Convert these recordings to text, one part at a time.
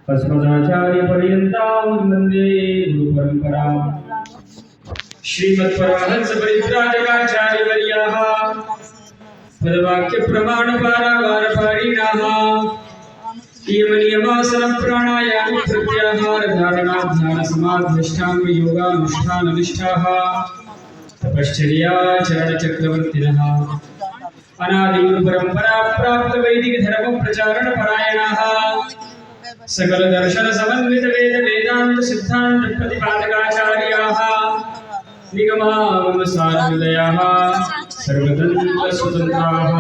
अस्मदाचार्यपर्यन्तां वन्दे गुरुपरम्पराम्। श्रीमत्परमहंस परिव्राजकाचार्यवर्याः पदवाक्यप्रमाणपारावारपारिणाः नियमनियमासनप्राणायामप्रत्याहारधारणाध्यानसमाधिष्ठाङ्गयोगानुष्ठाननिष्ठाः तपश्चर्याचरणचक्रवर्तिनः अनादिगुरुपरम्परा प्राप्तवैदिकधर्मप्रचारणपरायणाः सकल दर्शन समन्वित वेद वेदांत सिद्धांत प्रतिपादकाचार्याः निगमागमसारहृदयाः सर्वतन्त्र स्वतन्त्राः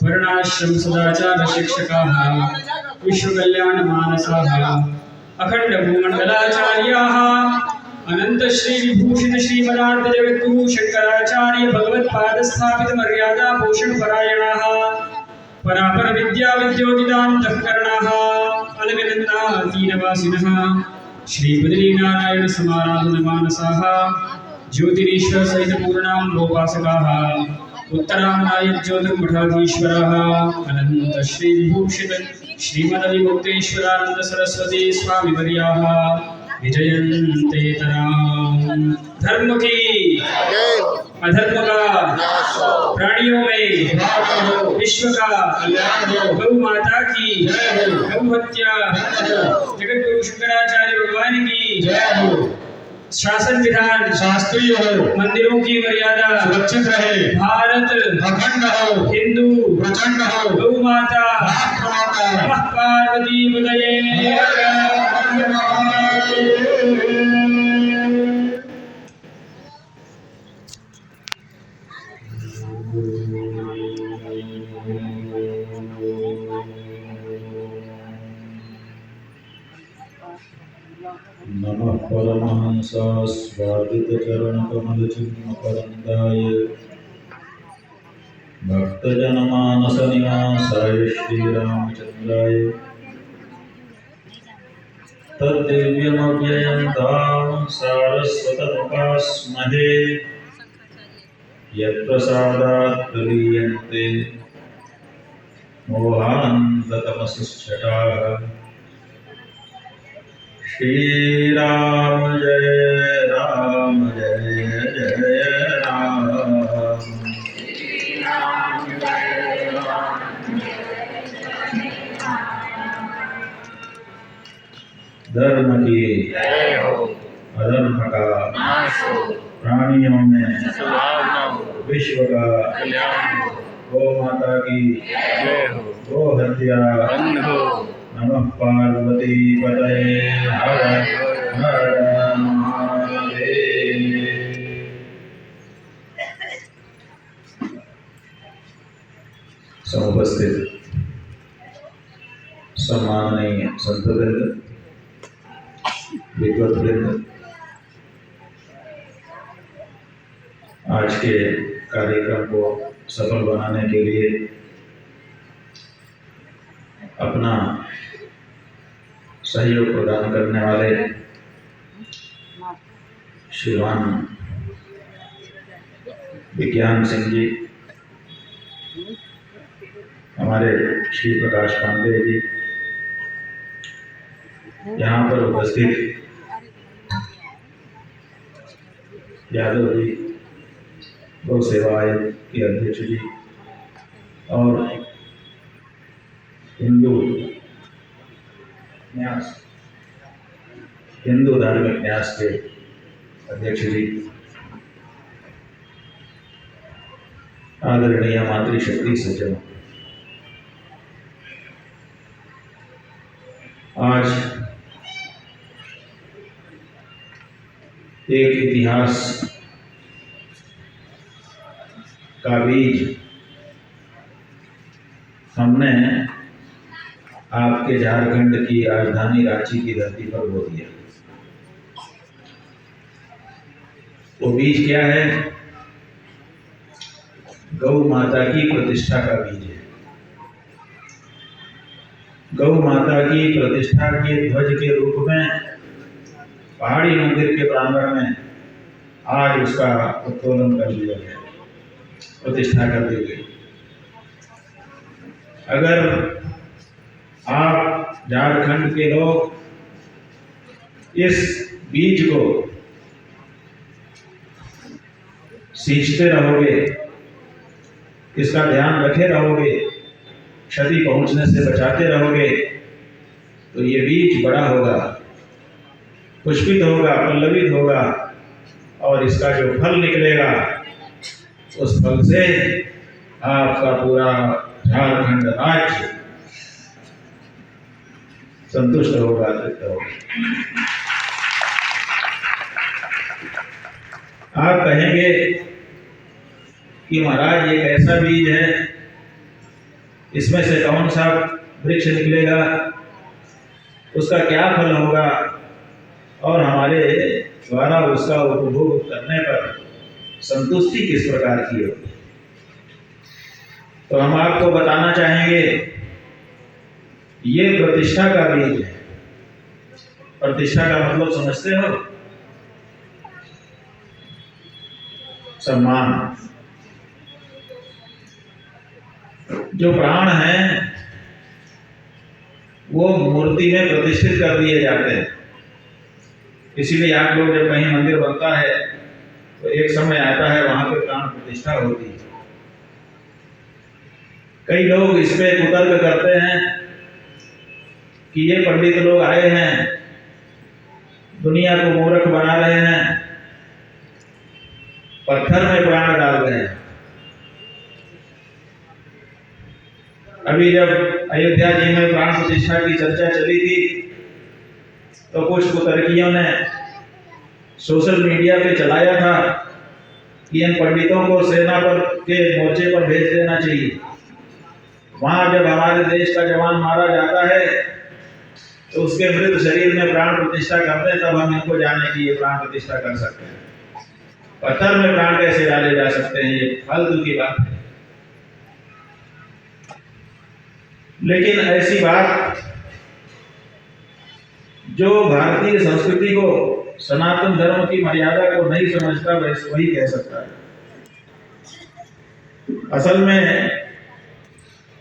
वर्णाश्रम सदाचार शिक्षकाः विश्वकल्याणमानसाः अखंड भूमंडलाचार्याः अनंत श्री विभूषित श्रीमदान्त जगद्गुरु शंकराचार्य भगवत्पाद स्थापित मर्यादा पोषण परायणाः परापर विद्या विद्योदितान्तःकरणाः अलगनन्दातीनवासिनः श्री बद्रीनारायण समाराधनमानसाः ज्योतिरीश्वर सहित पूर्णाम्बोपासकाः उत्तराम्नायक ज्योतिर्मठाधीश्वराः अनंत श्री विभूषित श्रीमदविमुक्तेश्वरानंद सरस्वती स्वामिवर्याः विजयन्ते तराम। धर्म की अधर्म का प्राणियों में विश्व का गौ माता की गौ हत्या जगतगुरु शंकराचार्य भगवान की शासन विधान शास्त्रीय हो, मंदिरों की मर्यादा सुरक्षित रहे, भारत अखंड हो, हिंदू प्रचंड हो, गौ माता पार्वती उदये। नमः परमहंसास्वादितचरणकमलचिह्नपरन्दाय भक्तजनमानसनिवासाय श्रीरामचन्द्राय तद्दिव्यमव्ययं सारस्वतमुपास्महे यत्प्रसादात् प्रलीयन्ते मोहान्ततमसश्चटाः। श्री राम जय राम जय जय राम। धर्म की जय हो, अधर्म का नाश हो, प्राणियों में सद्भावना हो, विश्व का कल्याण हो, गौ माता की जय हो, गौ हत्या बंद हो। नमः पार्वती पतये हर हर महादेव। समुपस्थित सम्माननीय संतवृंद, विद्वद्वृंद, आज के कार्यक्रम को सफल बनाने के लिए अपना सहयोग प्रदान करने वाले श्रीमान विज्ञान सिंह जी, हमारे श्री प्रकाश पांडे जी, यहाँ पर उपस्थित यादव जी, गौ सेवा आयोग के अध्यक्ष जी और हिंदू धार्मिक न्यास के अध्यक्ष जी, आदरणीय मातृशक्ति सज्जनों, आज एक इतिहास का बीज हमने आपके झारखंड की राजधानी रांची की धरती पर बो दिया। वो बीज क्या है? गौ माता की प्रतिष्ठा का बीज है। गौ माता की प्रतिष्ठा के ध्वज के रूप में पहाड़ी मंदिर के प्रांगण में आज उसका उत्तोलन कर दिया गया, प्रतिष्ठा कर दी गई। अगर आप झारखंड के लोग इस बीज को सींचते रहोगे, इसका ध्यान रखे रहोगे, क्षति पहुंचने से बचाते रहोगे, तो ये बीज बड़ा होगा, पुष्पित होगा, पल्लवित होगा, और इसका जो फल निकलेगा उस फल से आपका पूरा झारखंड राज्य संतुष्ट होगा, तृप्त होगा। आप कहेंगे कि महाराज ये कैसा बीज है, इसमें से कौन सा वृक्ष निकलेगा, उसका क्या फल होगा, और हमारे द्वारा उसका उपभोग करने पर संतुष्टि किस प्रकार की होगी। तो हम आपको बताना चाहेंगे, ये प्रतिष्ठा का बीज है। प्रतिष्ठा का मतलब समझते हो? सम्मान। जो प्राण हैं वो मूर्ति में प्रतिष्ठित कर दिए जाते हैं। इसीलिए आप लोग जब कहीं मंदिर बनता है तो एक समय आता है वहां पे प्राण प्रतिष्ठा होती है। कई लोग इस पे कुतर्क करते हैं कि ये पंडित लोग आए हैं, दुनिया को मूर्ख बना रहे हैं, पत्थर में प्राण डाल रहे हैं। अभी जब अयोध्या जी में प्राण प्रतिष्ठा की चर्चा चली थी तो कुछ कुतर्कियों ने सोशल मीडिया पे चलाया था कि इन पंडितों को सेना पर के मोर्चे पर भेज देना चाहिए। वहां जब हमारे देश का जवान मारा जाता है तो उसके मृत शरीर में प्राण प्रतिष्ठा करते हैं, तब हम इनको जाने की ये प्राण प्रतिष्ठा कर सकते हैं। पत्थर में प्राण कैसे डाले जा सकते हैं, ये फालतू की बात है। लेकिन ऐसी बात जो भारतीय संस्कृति को, सनातन धर्म की मर्यादा को नहीं समझता वही कह सकता है। असल में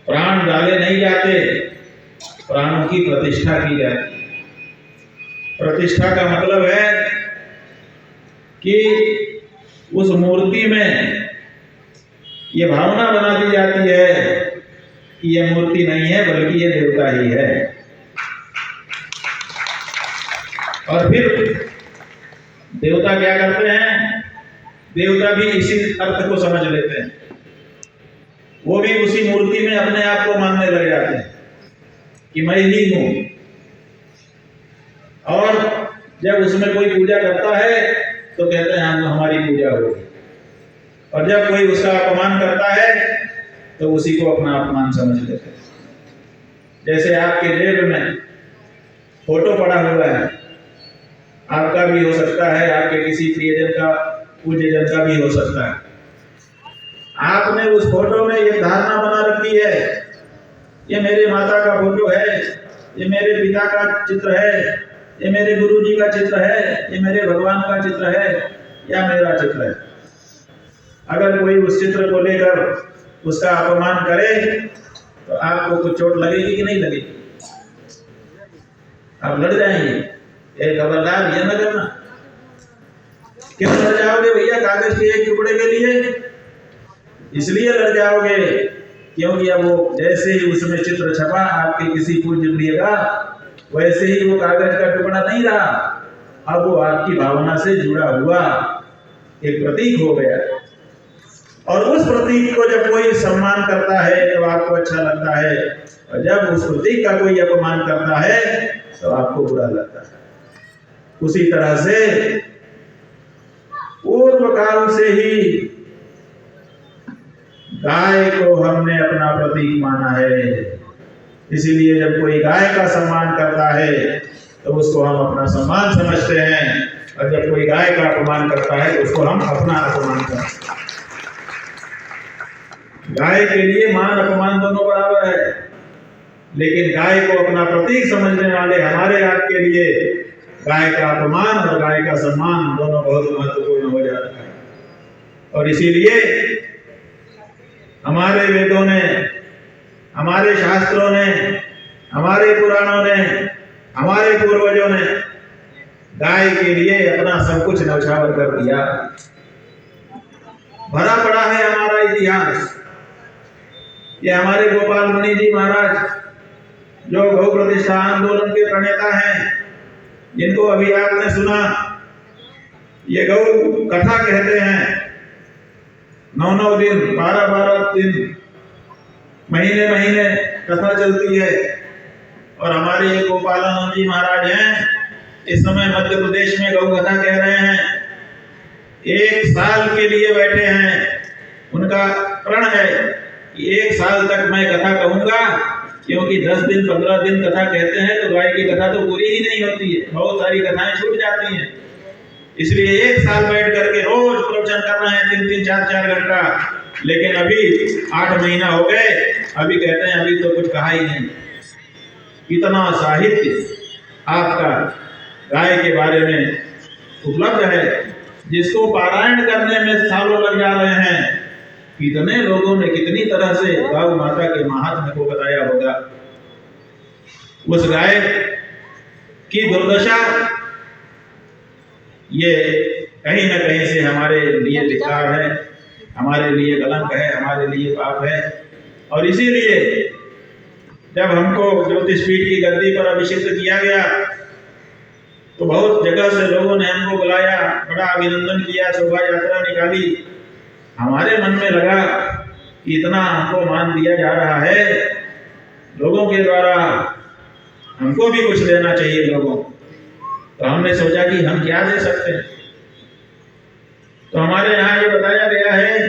प्राण डाले नहीं जाते, प्राणों की प्रतिष्ठा की जाती है। प्रतिष्ठा का मतलब है कि उस मूर्ति में ये भावना बना दी जाती है कि यह मूर्ति नहीं है बल्कि ये देवता ही है। और फिर देवता क्या करते हैं, देवता भी इसी अर्थ को समझ लेते हैं, वो भी उसी मूर्ति में अपने आप को मानने लग जाते हैं कि मैं ही हूं। और जब उसमें कोई पूजा करता है तो कहते हैं हमारी पूजा होगी, और जब कोई उसका अपमान करता है तो उसी को अपना अपमान समझ लेते हैं। जैसे आपके जेब में फोटो पड़ा हुआ है, आपका भी हो सकता है, आपके किसी प्रियजन का, पूज्यजन का भी हो सकता है। आपने उस फोटो में ये धारणा बना रखी है, ये मेरे माता का फोटो है, ये मेरे पिता का चित्र है, ये मेरे गुरु जी का चित्र है, ये मेरे भगवान का चित्र है, या मेरा चित्र है। अगर कोई उस चित्र को लेकर उसका अपमान करे तो आपको कुछ चोट लगेगी कि नहीं लगेगी? आप लड़ जाएंगे। ये खबरदार ये न करना। क्यों लड़ जाओगे भैया? कागज के एक टुकड़े के लिए इसलिए लड़ जाओगे क्योंकि अब वो जैसे ही उसमें चित्र छपा आपके किसी पूज्य प्रिय का, वैसे ही वो कागज का टुकड़ा नहीं रहा, अब वो आपकी भावना से जुड़ा हुआ एक प्रतीक हो गया। और उस प्रतीक को जब कोई सम्मान करता है तो आपको अच्छा लगता है, और जब उस प्रतीक का कोई अपमान करता है तो आपको बुरा लगता है। उसी तरह से पूर्व काल से ही गाय को हमने अपना प्रतीक माना है। इसीलिए जब कोई गाय का सम्मान करता है तो उसको हम अपना सम्मान समझते हैं, और जब कोई गाय का अपमान करता है तो उसको हम अपना अपमान करते हैं। गाय के लिए मान अपमान दोनों बराबर है, लेकिन गाय को अपना प्रतीक समझने वाले हमारे आपके लिए गाय का अपमान और गाय का सम्मान दोनों बहुत महत्वपूर्ण हो जाता है। और इसीलिए हमारे वेदों ने, हमारे शास्त्रों ने, हमारे पुराणों ने, हमारे पूर्वजों ने गाय के लिए अपना सब कुछ न्यौछावर कर दिया। भरा पड़ा है हमारा इतिहास। ये हमारे गोपाल मुनि जी महाराज, जो गौ प्रतिष्ठा आंदोलन के प्रणेता हैं, जिनको अभी आपने सुना, ये गौ कथा कहते हैं। 9-9 दिन, 12-12 दिन, महीने महीने कथा चलती है। और हमारे ये गोपालानंद जी महाराज हैं, इस समय मध्य प्रदेश में गौ कथा कह रहे हैं। 1 साल के लिए बैठे हैं। उनका प्रण है कि 1 साल तक मैं कथा कहूंगा, क्योंकि 10 दिन 15 दिन कथा कहते हैं तो गाय की कथा तो पूरी ही नहीं होती है, बहुत सारी कथाएं छूट जाती हैं। इसलिए 1 साल बैठ करके रोज प्रवचन कर रहे हैं, 3-3, 4-4 घंटा। लेकिन अभी 8 महीना हो गए, अभी कहते हैं अभी तो कुछ कहा ही नहीं। इतना साहित्य आपका गाय के बारे में उपलब्ध है, जिसको पारायण करने में सालों लग जा रहे हैं। कितने लोगों ने कितनी तरह से गौ माता के महात्म्य को बताया होगा। उस गाय की दुर्दशा ये कहीं न कहीं से हमारे लिए विकार है, हमारे लिए कलंक है, हमारे लिए पाप है। और इसीलिए जब हमको ज्योतिष पीठ की गद्दी पर अभिषिक्त किया गया तो बहुत जगह से लोगों ने हमको बुलाया, बड़ा अभिनंदन किया, शोभा यात्रा निकाली। हमारे मन में लगा कि इतना हमको मान दिया जा रहा है लोगों के द्वारा, हमको भी कुछ देना चाहिए लोगों। तो हमने सोचा कि हम क्या दे सकते हैं। तो हमारे यहाँ ये बताया गया है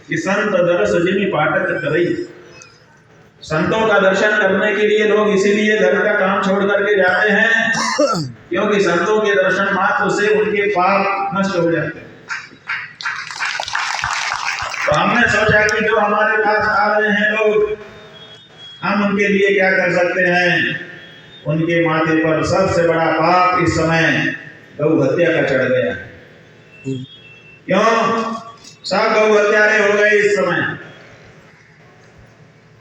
कि संत दरस जिमि पाठक करई। संतों का दर्शन करने के लिए लोग इसीलिए घर का काम छोड़ करके जाते हैं, क्योंकि संतों के दर्शन मात्र से उनके पाप नष्ट हो जाते हैं। तो हमने सोचा कि जो हमारे पास आ रहे हैं लोग, हम उनके लिए क्या कर सकते हैं। उनके माथे पर सबसे बड़ा पाप इस समय गौ हत्या का चढ़ गया। क्यों? सब गौ हत्यारे हो गए इस समय।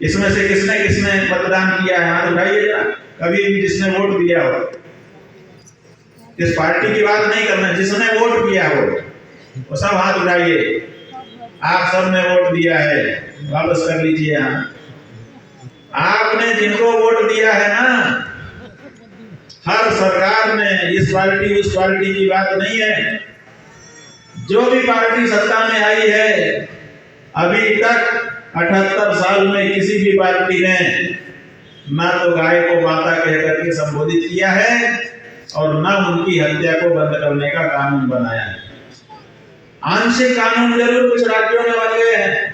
इसमें से किसने किसने मतदान किया है, हाथ उठाइए जरा। कभी भी जिसने वोट दिया हो, इस पार्टी की बात नहीं करना, जिसने वोट किया हो वो सब हाथ उठाइए। आप सब ने वोट दिया है, वापस कर लीजिए। आपने जिनको वोट दिया है ना, हर सरकार ने इस पार्टी उस पार्टी की बात नहीं है, जो भी पार्टी सत्ता में आई है, अभी तक 78 साल में किसी भी पार्टी ने ना तो गाय को माता कहकर के संबोधित किया है और ना उनकी हत्या को बंद करने का कानून बनाया है। आंशिक कानून जरूर कुछ राज्यों में बन गए हैं,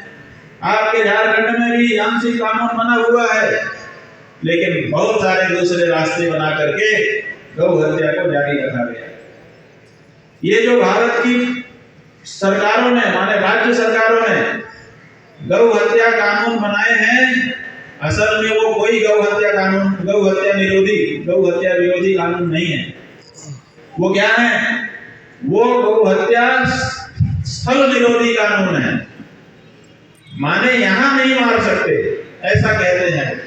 आपके झारखंड में भी आंशिक कानून बना हुआ है, लेकिन बहुत सारे दूसरे रास्ते बना करके गौ हत्या को जारी रखा गया। ये जो भारत की सरकारों ने, माने राज्य सरकारों ने गौ हत्या कानून बनाए हैं, असल में वो कोई गौ हत्या कानून, गौ हत्या निरोधी, गौ हत्या विरोधी कानून नहीं है। वो क्या है? वो गौ हत्या स्थल निरोधी कानून है। माने यहां नहीं मार सकते, ऐसा कहते हैं।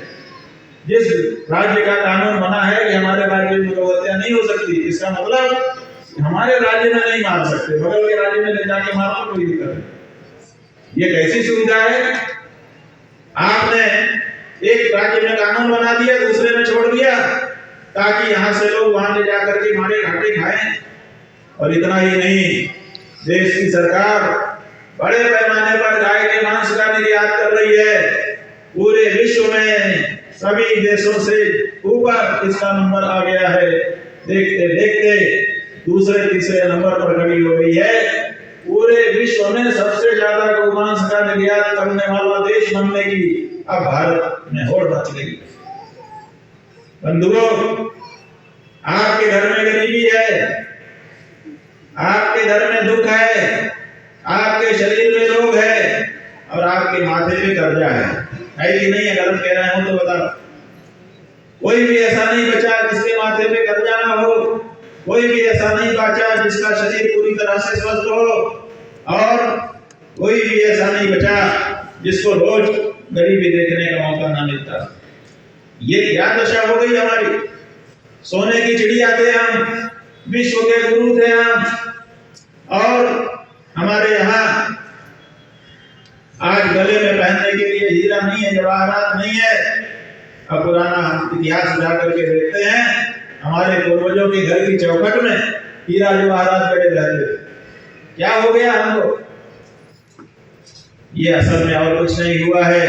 जिस राज्य का कानून बना है कि हमारे राज्य में गौ हत्या नहीं हो सकती, इसका मतलब हमारे राज्य में नहीं मार सकते, बगल के राज्य में ले जाके मारो, कोई दिक्कत नहीं। ये कैसी सुविधा है? आपने एक राज्य में कानून बना दिया, दूसरे में छोड़ दिया, ताकि यहां से लोग वहां ले जाकर के मारे घाटे खाएं। और इतना ही नहीं, देश की सरकार बड़े पैमाने पर गाय के मांस का निर्यात कर रही है। पूरे विश्व में सभी देशों से ऊपर इसका नंबर आ गया है। देखते देखते दूसरे तीसरे नंबर पर खड़ी हो गई है। पूरे विश्व में सबसे ज्यादा गौमांस का निर्यात करने वाला देश बनने की अब भारत में होड़ मच गई। बंधुओं, आपके घर में गरीबी है, आपके घर में दुख है, आपके शरीर में रोग है और आपके माथे पे कर्जा है कि नहीं? अगर हम कह रहे हो तो बताओ। कोई भी ऐसा नहीं बचा जिसके माथे पे कर्जा ना हो, कोई भी ऐसा नहीं बचा जिसका शरीर पूरी तरह से स्वस्थ हो, और कोई भी ऐसा नहीं बचा जिसको रोज गरीबी देखने का मौका ना मिलता। ये क्या दशा हो गई हमारी। सोने की चिड़िया थे हम, विश्व के गुरु थे हम, और हमारे यहाँ आज गले में पहनने के लिए हीरा नहीं है, जवाहरात नहीं है। अब पुराना हम इतिहास उठा करके देखते हैं, हमारे पूर्वजों के घर की चौखट में हीरा जवाहरात गड़े रहते थे। क्या हो गया हमको? ये असल में और कुछ नहीं हुआ है,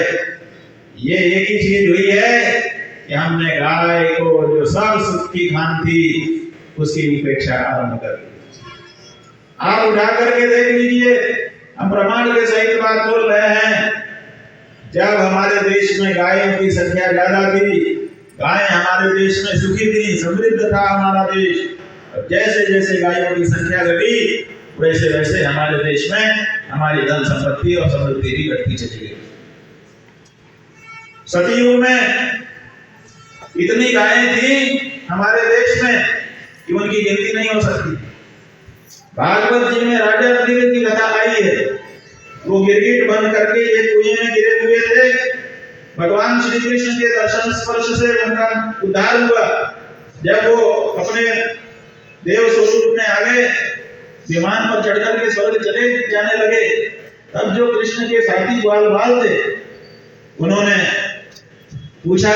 ये एक ही चीज हुई है कि हमने गाय को जो सब सुख की खान थी उसकी उपेक्षा आरंभ कर दी। आप उठा करके देख लीजिए, हम प्रमाण के सहित बात बोल रहे हैं। जब हमारे देश में गायों की संख्या ज्यादा थी, गायें हमारे देश में सुखी थी, समृद्ध था हमारा देश, और जैसे जैसे गायों की संख्या घटी वैसे वैसे हमारे देश में हमारी धन संपत्ति और समृद्धि भी घटती चली गई। सतयुग में इतनी गायें थी हमारे देश में कि उनकी गिनती नहीं हो सकती। भागवत जी में राजा नंदिनी की कथा आई है। वो गिरगिट बन करके एक कुएं में गिरे हुए थे। भगवान श्री कृष्ण के दर्शन स्पर्श से उनका उद्धार हुआ। जब वो अपने देव स्वरूप में आ गए, विमान पर चढ़कर के स्वर्ग चले जाने लगे, तब जो कृष्ण के साथी ग्वाल बाल थे उन्होंने पूछा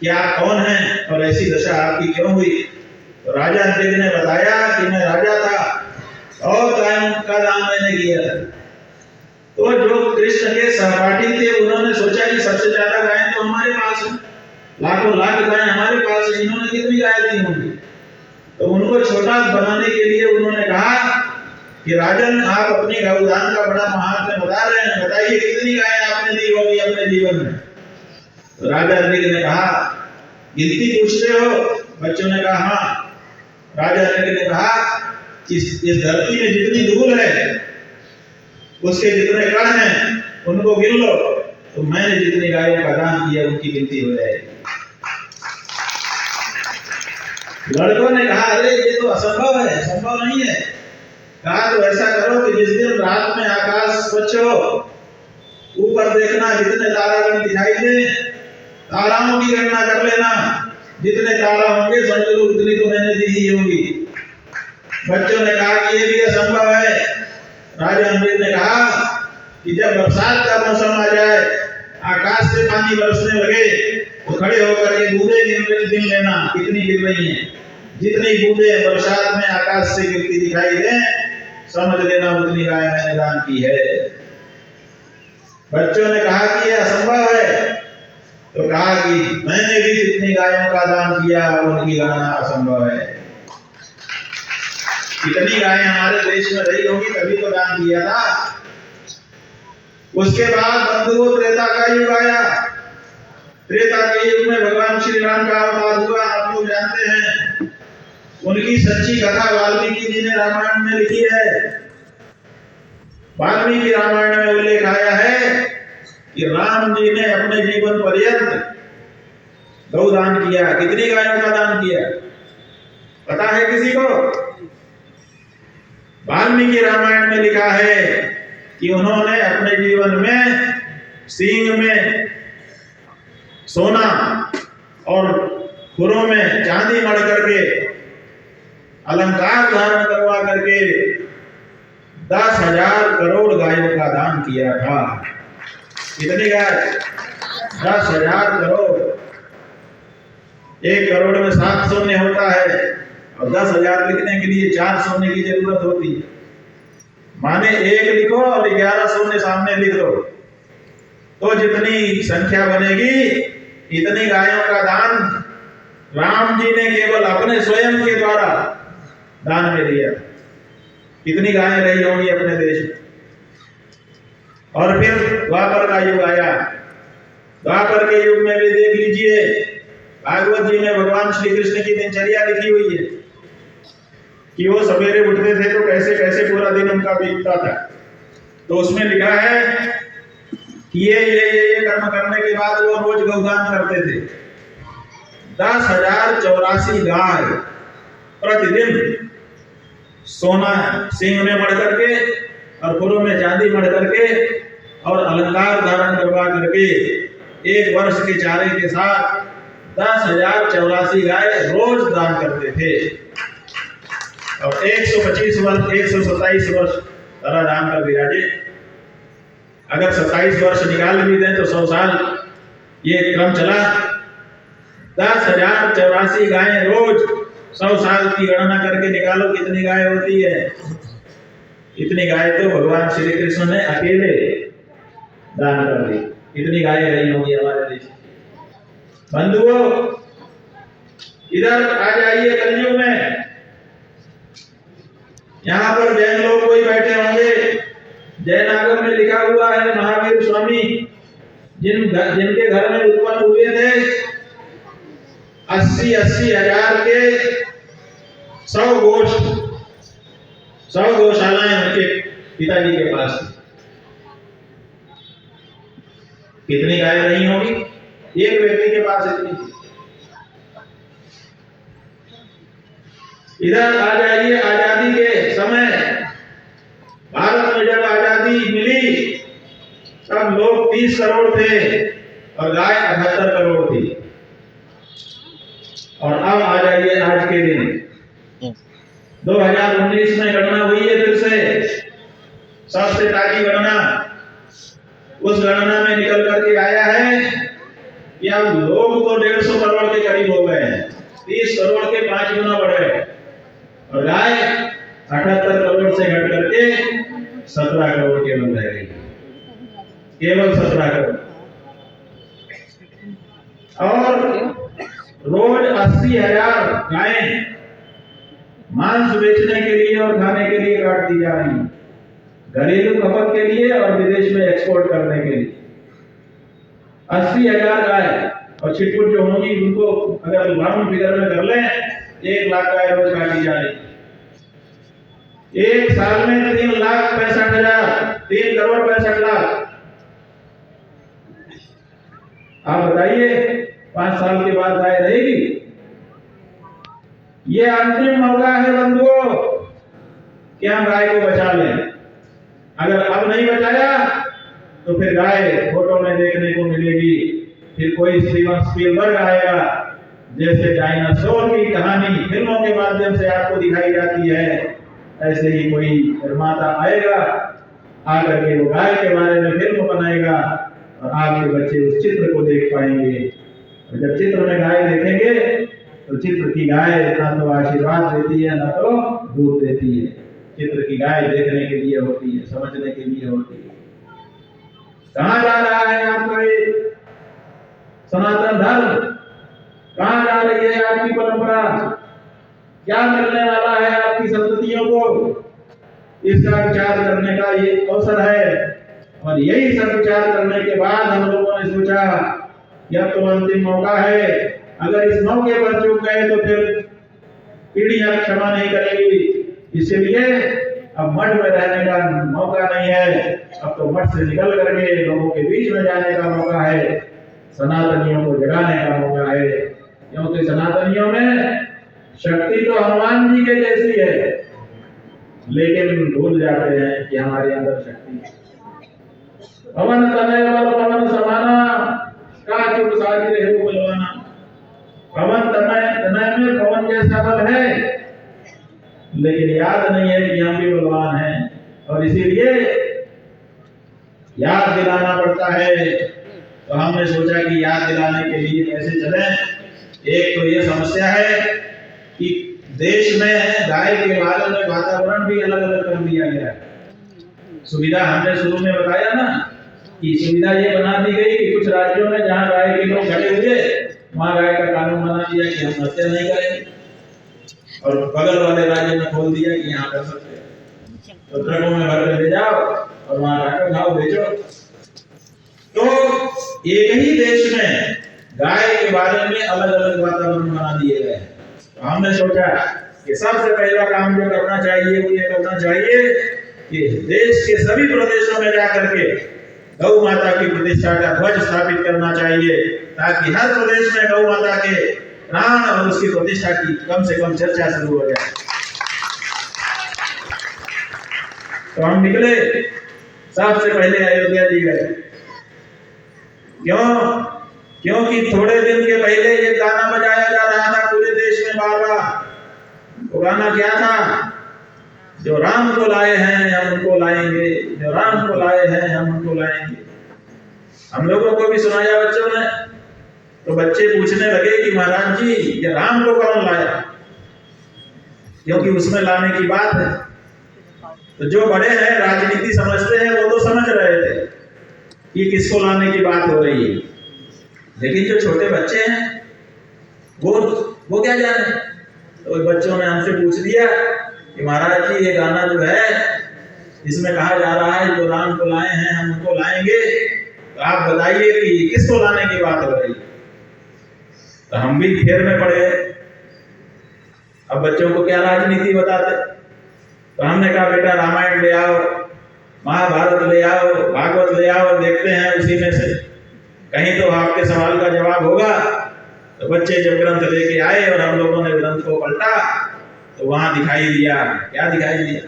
कि आप कौन हैं और ऐसी दशा आपकी क्यों हुई? तो राजा नंदिनी ने बताया कि मैं राजा था और गायों का दान मैंने किया था। तो जो कृष्ण के सहपाठी थे उन्होंने सोचा कि सबसे ज्यादा गायें तो हमारे पास हैं, लाखों लाख गायें हमारे पास हैं, इन्होंने कितनी गायें दी होंगी? तो उनको छोटा बनाने के लिए उन्होंने कहा कि राजन, आप अपने गौदान का बड़ा महात्म्य बता रहे हैं, बताइए कितनी गायें आपने दी होगी अपने जीवन में? तो राजा नंदिनी ने कहा, गिनती पूछते हो? बच्चों ने कहा हाँ। राजा नंदिनी ने कहा, इस धरती में जितनी धूल है उसके जितने कण हैं उनको गिन लो, तो मैंने जितनी गायों का दान किया उनकी गिनती हो जाएगी। लड़कों ने कहा, अरे ये तो असंभव है, संभव नहीं है। कहा तो ऐसा करो कि जिस दिन रात में आकाश स्वच्छ हो, ऊपर देखना, जितने तारागण दिखाई दे ताराओं की गणना कर लेना, जितने तारा होंगे समझ लो उतनी तो मैंने दी ही होगी। बच्चों ने कहा कि ये भी असंभव है। राजा नंदिनी ने कहा कि जब बरसात का मौसम आ जाए, आकाश से पानी बरसने लगे, तो खड़े होकर के बूंदे गिन लेना कितनी गिर रही हैं। जितनी बूंदे बरसात में आकाश से गिरती दिखाई दे, समझ लेना उतनी गाय मैंने दान की है। बच्चों ने कहा कि यह असंभव है। तो कहा कि मैंने भी जितनी गायों का दान किया उनकी गणना असंभव है। कितनी गायें हमारे देश में रही होगी तभी तो दान किया था। उसके बाद बंधुओं त्रेता का युग आया। त्रेता के युग में भगवान श्री राम का अवतार हुआ, आप लोग जानते हैं। उनकी सच्ची कथा वाल्मीकि जी ने रामायण में लिखी है। वाल्मीकि रामायण में उल्लेख आया है कि राम जी ने अपने जीवन पर्यंत गौदान किया। कितनी गायों का दान किया पता है किसी को? वाल्मीकि रामायण में लिखा है कि उन्होंने अपने जीवन में सींग में सोना और खुरों में चांदी मढ़ करके अलंकार धारण करवा करके 10,000 करोड़ गायों का दान किया था। कितनी गाय? 10,000 करोड़। 1 करोड़ में 7 सोने होता है और 10,000 लिखने के लिए 4 सोने की जरूरत होती है। माने 1 लिखो और 11 सोने सामने लिख दो, तो जितनी संख्या बनेगी इतनी गायों का दान राम जी ने केवल अपने स्वयं के द्वारा दान में दिया। कितनी गायें रही होंगी अपने देश में। और फिर द्वापर का युग आया। द्वापर के युग में भी देख लीजिए, भागवत जी में भगवान श्री कृष्ण की दिनचर्या लिखी हुई है कि वो सवेरे उठते थे तो कैसे कैसे पूरा दिन उनका बीतता था। तो उसमें लिखा है कि ये कर्म करने के बाद वो रोज गौदान करते थे। 10,084 गाय प्रतिदिन सोना सींग में मढ़ करके और खुरों में चांदी मढ़ करके और अलंकार धारण करवा करके 1 वर्ष के चारे के साथ 10,084 गाय रोज दान करते थे और 127 वर्ष तरह दान कर विराजे। अगर 27 वर्ष निकाल भी दें तो 100 साल ये क्रम चला। 10,084 गायें रोज, 100 साल की गणना करके निकालो कितनी गाय होती है। इतनी गाय तो भगवान श्री कृष्ण ने अकेले दान कर दी। इतनी गायें रही होंगी हमारे देश में। बंधुओं, इधर आ जाइए कलयुग में। यहाँ पर जैन लोग कोई बैठे होंगे। जैन आगम में लिखा हुआ है महावीर स्वामी जिनके घर में उत्पन्न हुए थे 80 हजार के 100 गौशालाएं उनके पिताजी के पास। कितनी गाय नहीं होगी एक व्यक्ति के पास इतनी। इधर आ जाइए आजादी के समय। भारत में जब आजादी मिली तब लोग 30 करोड़ थे और गाय 78 करोड़ थी। और अब आ जाइए आज के दिन 2019 में गणना हुई है फिर से, सबसे ताजी गणना। उस गणना में निकल करके आया है कि अब लोग तो 150 करोड़ के करीब हो गए हैं। 30 करोड़ के 5 गुना बढ़ गए और गाय 78 करोड़ से घट करके 17 करोड़ केवल रह गई। केवल 17 करोड़। और रोज 80,000 गायें मांस बेचने के लिए और खाने के लिए काट दी जा रही है, घरेलू खपत के लिए और विदेश में एक्सपोर्ट करने के लिए। 80,000 गाय और छिटपुट जो होंगी उनको अगर राउंड फिगर में कर लें 1 लाख गाय रोज काटी जा रही। एक साल में 3,65,000, 3 करोड़ 65 लाख। आप बताइए 5 साल के बाद गाय रहेगी? ये अंतिम मौका है बंधुओं कि हम गाय को बचा लें। अगर अब नहीं बचाया तो फिर गाय फोटो में देखने को मिलेगी। फिर कोई स्टीवन स्पीलबर्ग आएगा, जैसे डायनासोर की कहानी फिल्मों के माध्यम से आपको दिखाई जाती है, ऐसे ही कोई निर्माता आएगा, आकर के वो गाय के बारे में फिल्म बनाएगा और आपके बच्चे उस चित्र को देख पाएंगे। और जब चित्र में गाय देखेंगे तो चित्र की गाय ना तो आशीर्वाद देती है ना तो दूध देती है। चित्र की गाय देखने के लिए होती है, समझने के लिए होती है। कहां जा रहा है आपका ये सनातन धर्म? कहां जा रही है आपकी परंपरा? क्या मिलने वाला है आपकी संततियों को? इसका विचार करने का ये अवसर है। और यही सब विचार करने के बाद हम लोगों ने सोचा कि अब तो अंतिम मौका है। अगर इस मौके पर चूक गए तो फिर पीढ़ियां क्षमा नहीं करेगी। इसलिए अब मठ में रहने का मौका नहीं है, अब तो मठ से निकल करके लोगों के बीच में जाने का मौका है, सनातनियों को जगाने का मौका है। क्योंकि सनातनियों में शक्ति तो हनुमान जी के जैसी है, लेकिन भूल जाते हैं कि हमारे अंदर शक्ति है। पवन तनय बल पवन समाना, का चुप सारी रहे बलवाना। पवन तनय में पवन जैसा बल है, लेकिन याद नहीं है कि हम भी बलवान हैं, और इसीलिए याद दिलाना पड़ता है। तो हमने सोचा कि याद दिलाने के लिए कैसे चलें। एक तो ये समस्या है कि देश में गाय के बारे में वातावरण भी अलग अलग कर दिया गया है। सुविधा हमने शुरू में बताया ना कि सुविधा ये बना दी गई कि कुछ राज्यों में जहां गाय के लोग खड़े हुए वहां गाय का कानून बना दिया कि हम हत्या नहीं करेंगे, और बगल वाले राज्य में खोल दिया कि यहाँ कर सकते हैं। तो ट्रकों में भर कर ले जाओ और वहां जाकर खाओ, बेचो। तो एक ही देश में गाय के बारे में अलग अलग वातावरण बना दिए गए। तो हमने सोचा कि सबसे पहला काम जो करना चाहिए वो ये करना चाहिए कि देश के सभी प्रदेशों में जाकर के गौ माता की प्रतिष्ठा का ध्वज स्थापित करना चाहिए, ताकि हर प्रदेश में गौ माता के प्राण और उसकी प्रतिष्ठा की कम से कम चर्चा शुरू हो जाए। तो हम निकले, सबसे पहले अयोध्या जी गए। क्यों? क्योंकि थोड़े दिन के पहले ये गाना बजाया जा रहा था पूरे देश में बार बार। वो गाना क्या था? जो राम को लाए हैं हम उनको लाएंगे, जो राम को लाए हैं हम उनको लाएंगे। हम लोगों को भी सुनाया बच्चों ने, तो बच्चे पूछने लगे कि महाराज जी ये राम को कौन लाया? क्योंकि उसमें लाने की बात है। तो जो बड़े हैं, राजनीति समझते हैं, वो तो समझ रहे थे कि किसको लाने की बात हो रही है, लेकिन जो छोटे बच्चे हैं वो क्या जाने। तो बच्चों ने हमसे पूछ लिया कि महाराज जी ये गाना जो है इसमें कहा जा रहा है जो राम को लाए हैं हम उनको लाएंगे, तो आप बताइए कि किसको लाने की बात हो रही है। तो हम भी फेर में पड़ गए। अब बच्चों को क्या राजनीति बताते। तो हमने कहा बेटा रामायण ले आओ, महाभारत ले आओ, भागवत ले आओ, देखते हैं उसी में से कहीं तो आपके सवाल का जवाब होगा। तो बच्चे जब ग्रंथ लेके आए और हम लोगों ने ग्रंथ को पलटा तो वहां दिखाई दिया, क्या दिखाई दिया?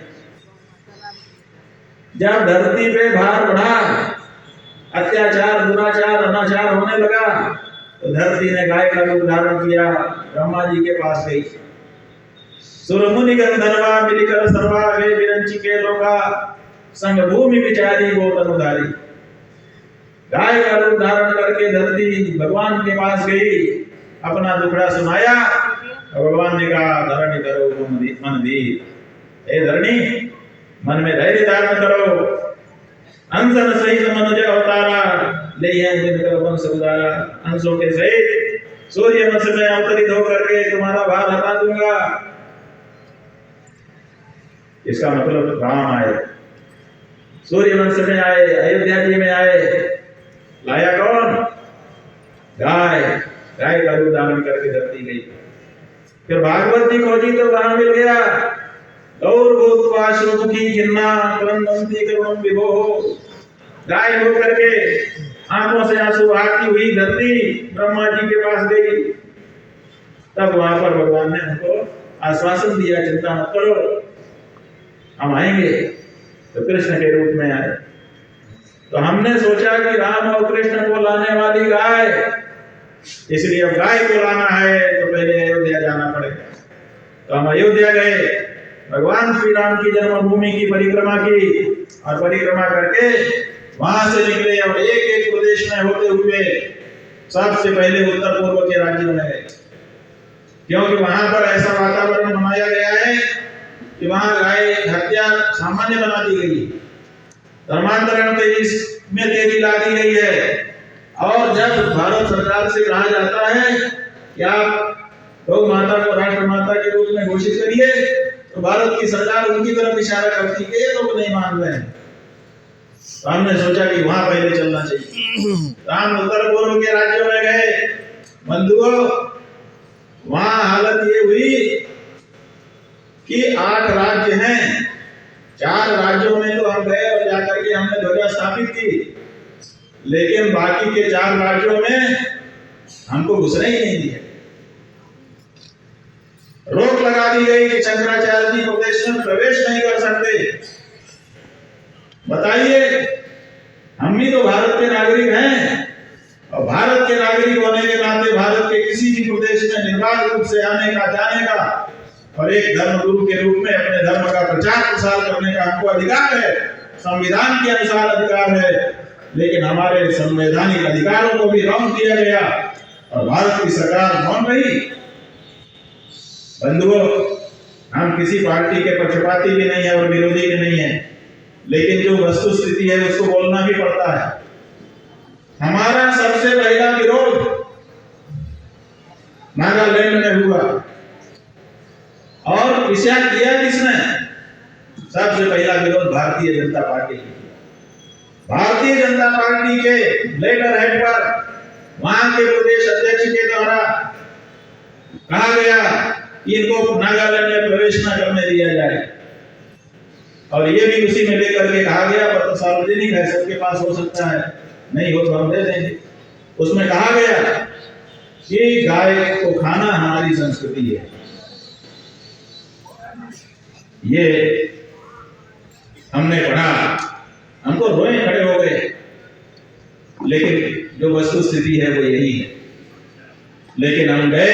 जब धरती पे भार बढ़ा, अत्याचार, दुराचार, अनाचार होने लगा, तो धरती ने गाय का रूप धारण किया, ब्रह्मा जी के पास गई। सुरमुनि गंधर्वा मिलिकर सर्वा वे विरंची के लोगा, संग भूमि विचारी वो तनुधारी। गाय का रूप धारण करके धरती भगवान के पास गई, अपना दुखड़ा सुनाया। भगवान ने कहा धरणी करो मन धीर, हे धरणी मन में धैर्य धारण करो। अंशन सहित मनुज अवतारा, ले वंश उदारा। अंशों के सहित सूर्य वंश में अवतरित होकर के तुम्हारा भार हटा दूंगा। इसका मतलब राम आए, सूर्य वंश में आए, अयोध्या जी में आए। लाया कौन? गाय। गाय का रूप धारण करके धरती गई। फिर भागवत जी खोजी तो वहां मिल गया, गौर गोत्वाश्रुमुखी खिन्ना क्रंदंती करुण विभो। गाय होकर के आंखों से आंसू बहाती हुई धरती ब्रह्मा जी के पास गई। तब वहां पर भगवान ने हमको आश्वासन दिया, चिंता मत करो, हम आएंगे। तो कृष्ण के रूप में आए। तो हमने सोचा कि राम और कृष्ण को लाने वाली गाय, इसलिए अब गाय को लाना है तो पहले अयोध्या जाना पड़ेगा। तो हम अयोध्या गए, भगवान श्री राम की जन्मभूमि की परिक्रमा की, और परिक्रमा करके वहां से निकले और एक एक प्रदेश में होते हुए सबसे पहले उत्तर पूर्व के राज्यों में गए। क्योंकि वहां पर ऐसा वातावरण बनाया गया है कि वहां गाय हत्या सामान्य बना दी गई, धर्मांतरण तेजी में तेजी ला दी गई है। और जब भारत सरकार से कहा जाता है कि आप गौ माता को राष्ट्र माता के रूप में घोषित करिए, तो भारत की सरकार उनकी तरफ इशारा करती है, ये लोग नहीं मान रहे हैं। तो हमने सोचा कि वहां पहले चलना चाहिए। हम उत्तर पूर्व के राज्यों में गए। बंधुओं, वहां हालत ये हुई कि 8 राज्य हैं, 4 राज्यों में तो हम गए और जाकर के हमने ध्वजा स्थापित की, लेकिन बाकी के 4 राज्यों में हमको घुसने ही नहीं दिया। रोक लगा दी गई कि शंकराचार्य जी प्रदेश में प्रवेश नहीं कर सकते। बताइए, हम भी तो भारत के नागरिक हैं, और भारत के नागरिक होने के नाते भारत के किसी भी प्रदेश में निर्बाध रूप से आने का, जाने का, और एक धर्म गुरु के रूप में अपने धर्म का प्रचार प्रसार करने का हमको अधिकार है, संविधान के अनुसार अधिकार है। लेकिन हमारे संवैधानिक अधिकारों को भी रौंद दिया गया और भारत की सरकार मौन रही। बंधुओं, हम किसी पार्टी के पक्षपाती भी नहीं है और विरोधी भी नहीं है, लेकिन जो वस्तु स्थिति है उसको बोलना भी पड़ता है। हमारा सबसे पहला विरोध नागालैंड में हुआ, और इसे किया किसने? सबसे पहला विरोध भारतीय जनता पार्टी। भारतीय जनता पार्टी के लेटर हेड पर वहां के प्रदेश अध्यक्ष के द्वारा कहा गया कि इनको नागालैंड में प्रवेश न करने दिया जाए, और ये भी उसी में लेकर के कहा गया, पत्र सार्वजनिक है, सबके पास हो सकता है, नहीं हो तो हम दे देंगे। उसमें कहा गया कि गाय को खाना हमारी संस्कृति है। ये हमने पढ़ा, हमको रोए खड़े हो गए। लेकिन जो वस्तु स्थिति है वो यही है। लेकिन हम गए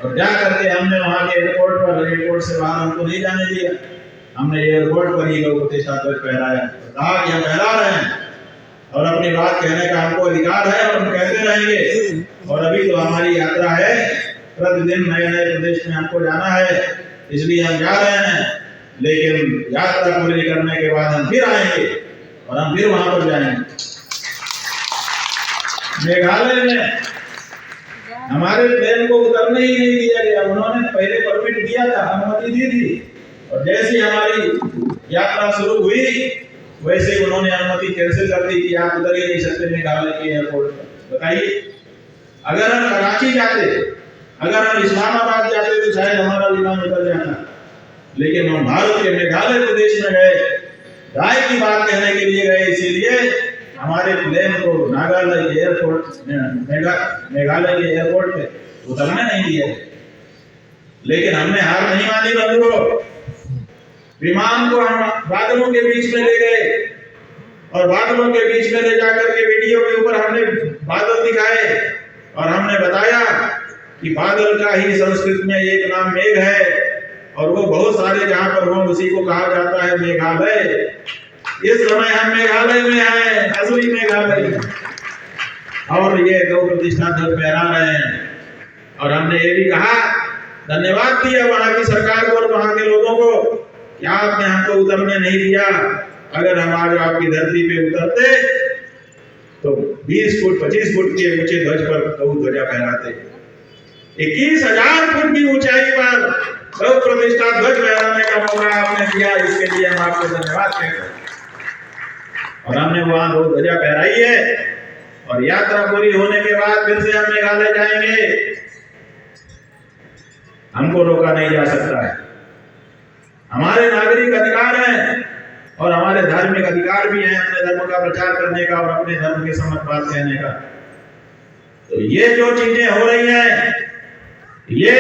और जा करके हमने वहां के एयरपोर्ट पर, एयरपोर्ट से बाहर हमको नहीं जाने दिया, हमने एयरपोर्ट पर ही लोग प्रतिष्ठा ध्वज फहराया, कहा कि हम फहरा रहे हैं और अपनी बात कहने का हमको अधिकार है और हम कहते रहेंगे। और अभी तो हमारी यात्रा है, प्रतिदिन नए नए प्रदेश में हमको जाना है, इसलिए हम जा रहे हैं। लेकिन यात्रा पूरी करने के बाद हम फिर आएंगे और हम फिर वहां पर जाएंगे। मेघालय में हमारे प्लेन को उतरने ही नहीं दिया गया। उन्होंने पहले परमिट दिया था, अनुमति दी थी, और जैसे यात्रा शुरू हुई वैसे ही उन्होंने अनुमति कैंसिल कर दी कि आप उतर ही नहीं सकते मेघालय के एयरपोर्ट पर। बताइए, अगर हम कराची जाते, अगर हम इस्लामाबाद जाते तो शायद हमारा विमान उतर जाता। लेकिन हम भारत के मेघालय प्रदेश में गए, राय की बात कहने के लिए गए, इसीलिए हमारे प्लेन को मेघालय के एयरपोर्ट पे उतरने नहीं दिया। लेकिन हमने हार नहीं मानी बंधुओं। विमान को हम बादलों के बीच में ले गए और बादलों के बीच में ले जाकर के वीडियो के ऊपर हमने बादल दिखाए और हमने बताया कि बादल का ही संस्कृत में एक नाम मेघ है और वो बहुत सारे जहां पर हो उसी को कहा जाता है मेघालय। इस समय हम मेघालय में हैं, असली मेघालय, और ये दो प्रतिष्ठा ध्वज फहरा रहे हैं। और हमने ये भी कहा, धन्यवाद दिया वहां की सरकार को और वहां के लोगों को कि आपने हमको उतरने नहीं दिया। अगर हम आज आपकी धरती पे उतरते तो 20 फुट 25 फुट के ऊंचे ध्वज पर गौ ध्वजा फहराते। 21,000 फुट की ऊंचाई पर गौ प्रतिष्ठा ध्वज फहराने का मौका आपने दिया, इसके लिए हम आपको धन्यवाद कहते हैं। और हमने वहां गौ ध्वजा फहराई है और यात्रा पूरी होने के बाद फिर से हम मेघालय जाएंगे। हमको रोका नहीं जा सकता है। हमारे नागरिक अधिकार हैं और हमारे धार्मिक अधिकार भी हैं अपने धर्म का प्रचार करने का और अपने धर्म के सम्मत बात कहने का। तो ये जो चीजें हो रही हैं, ये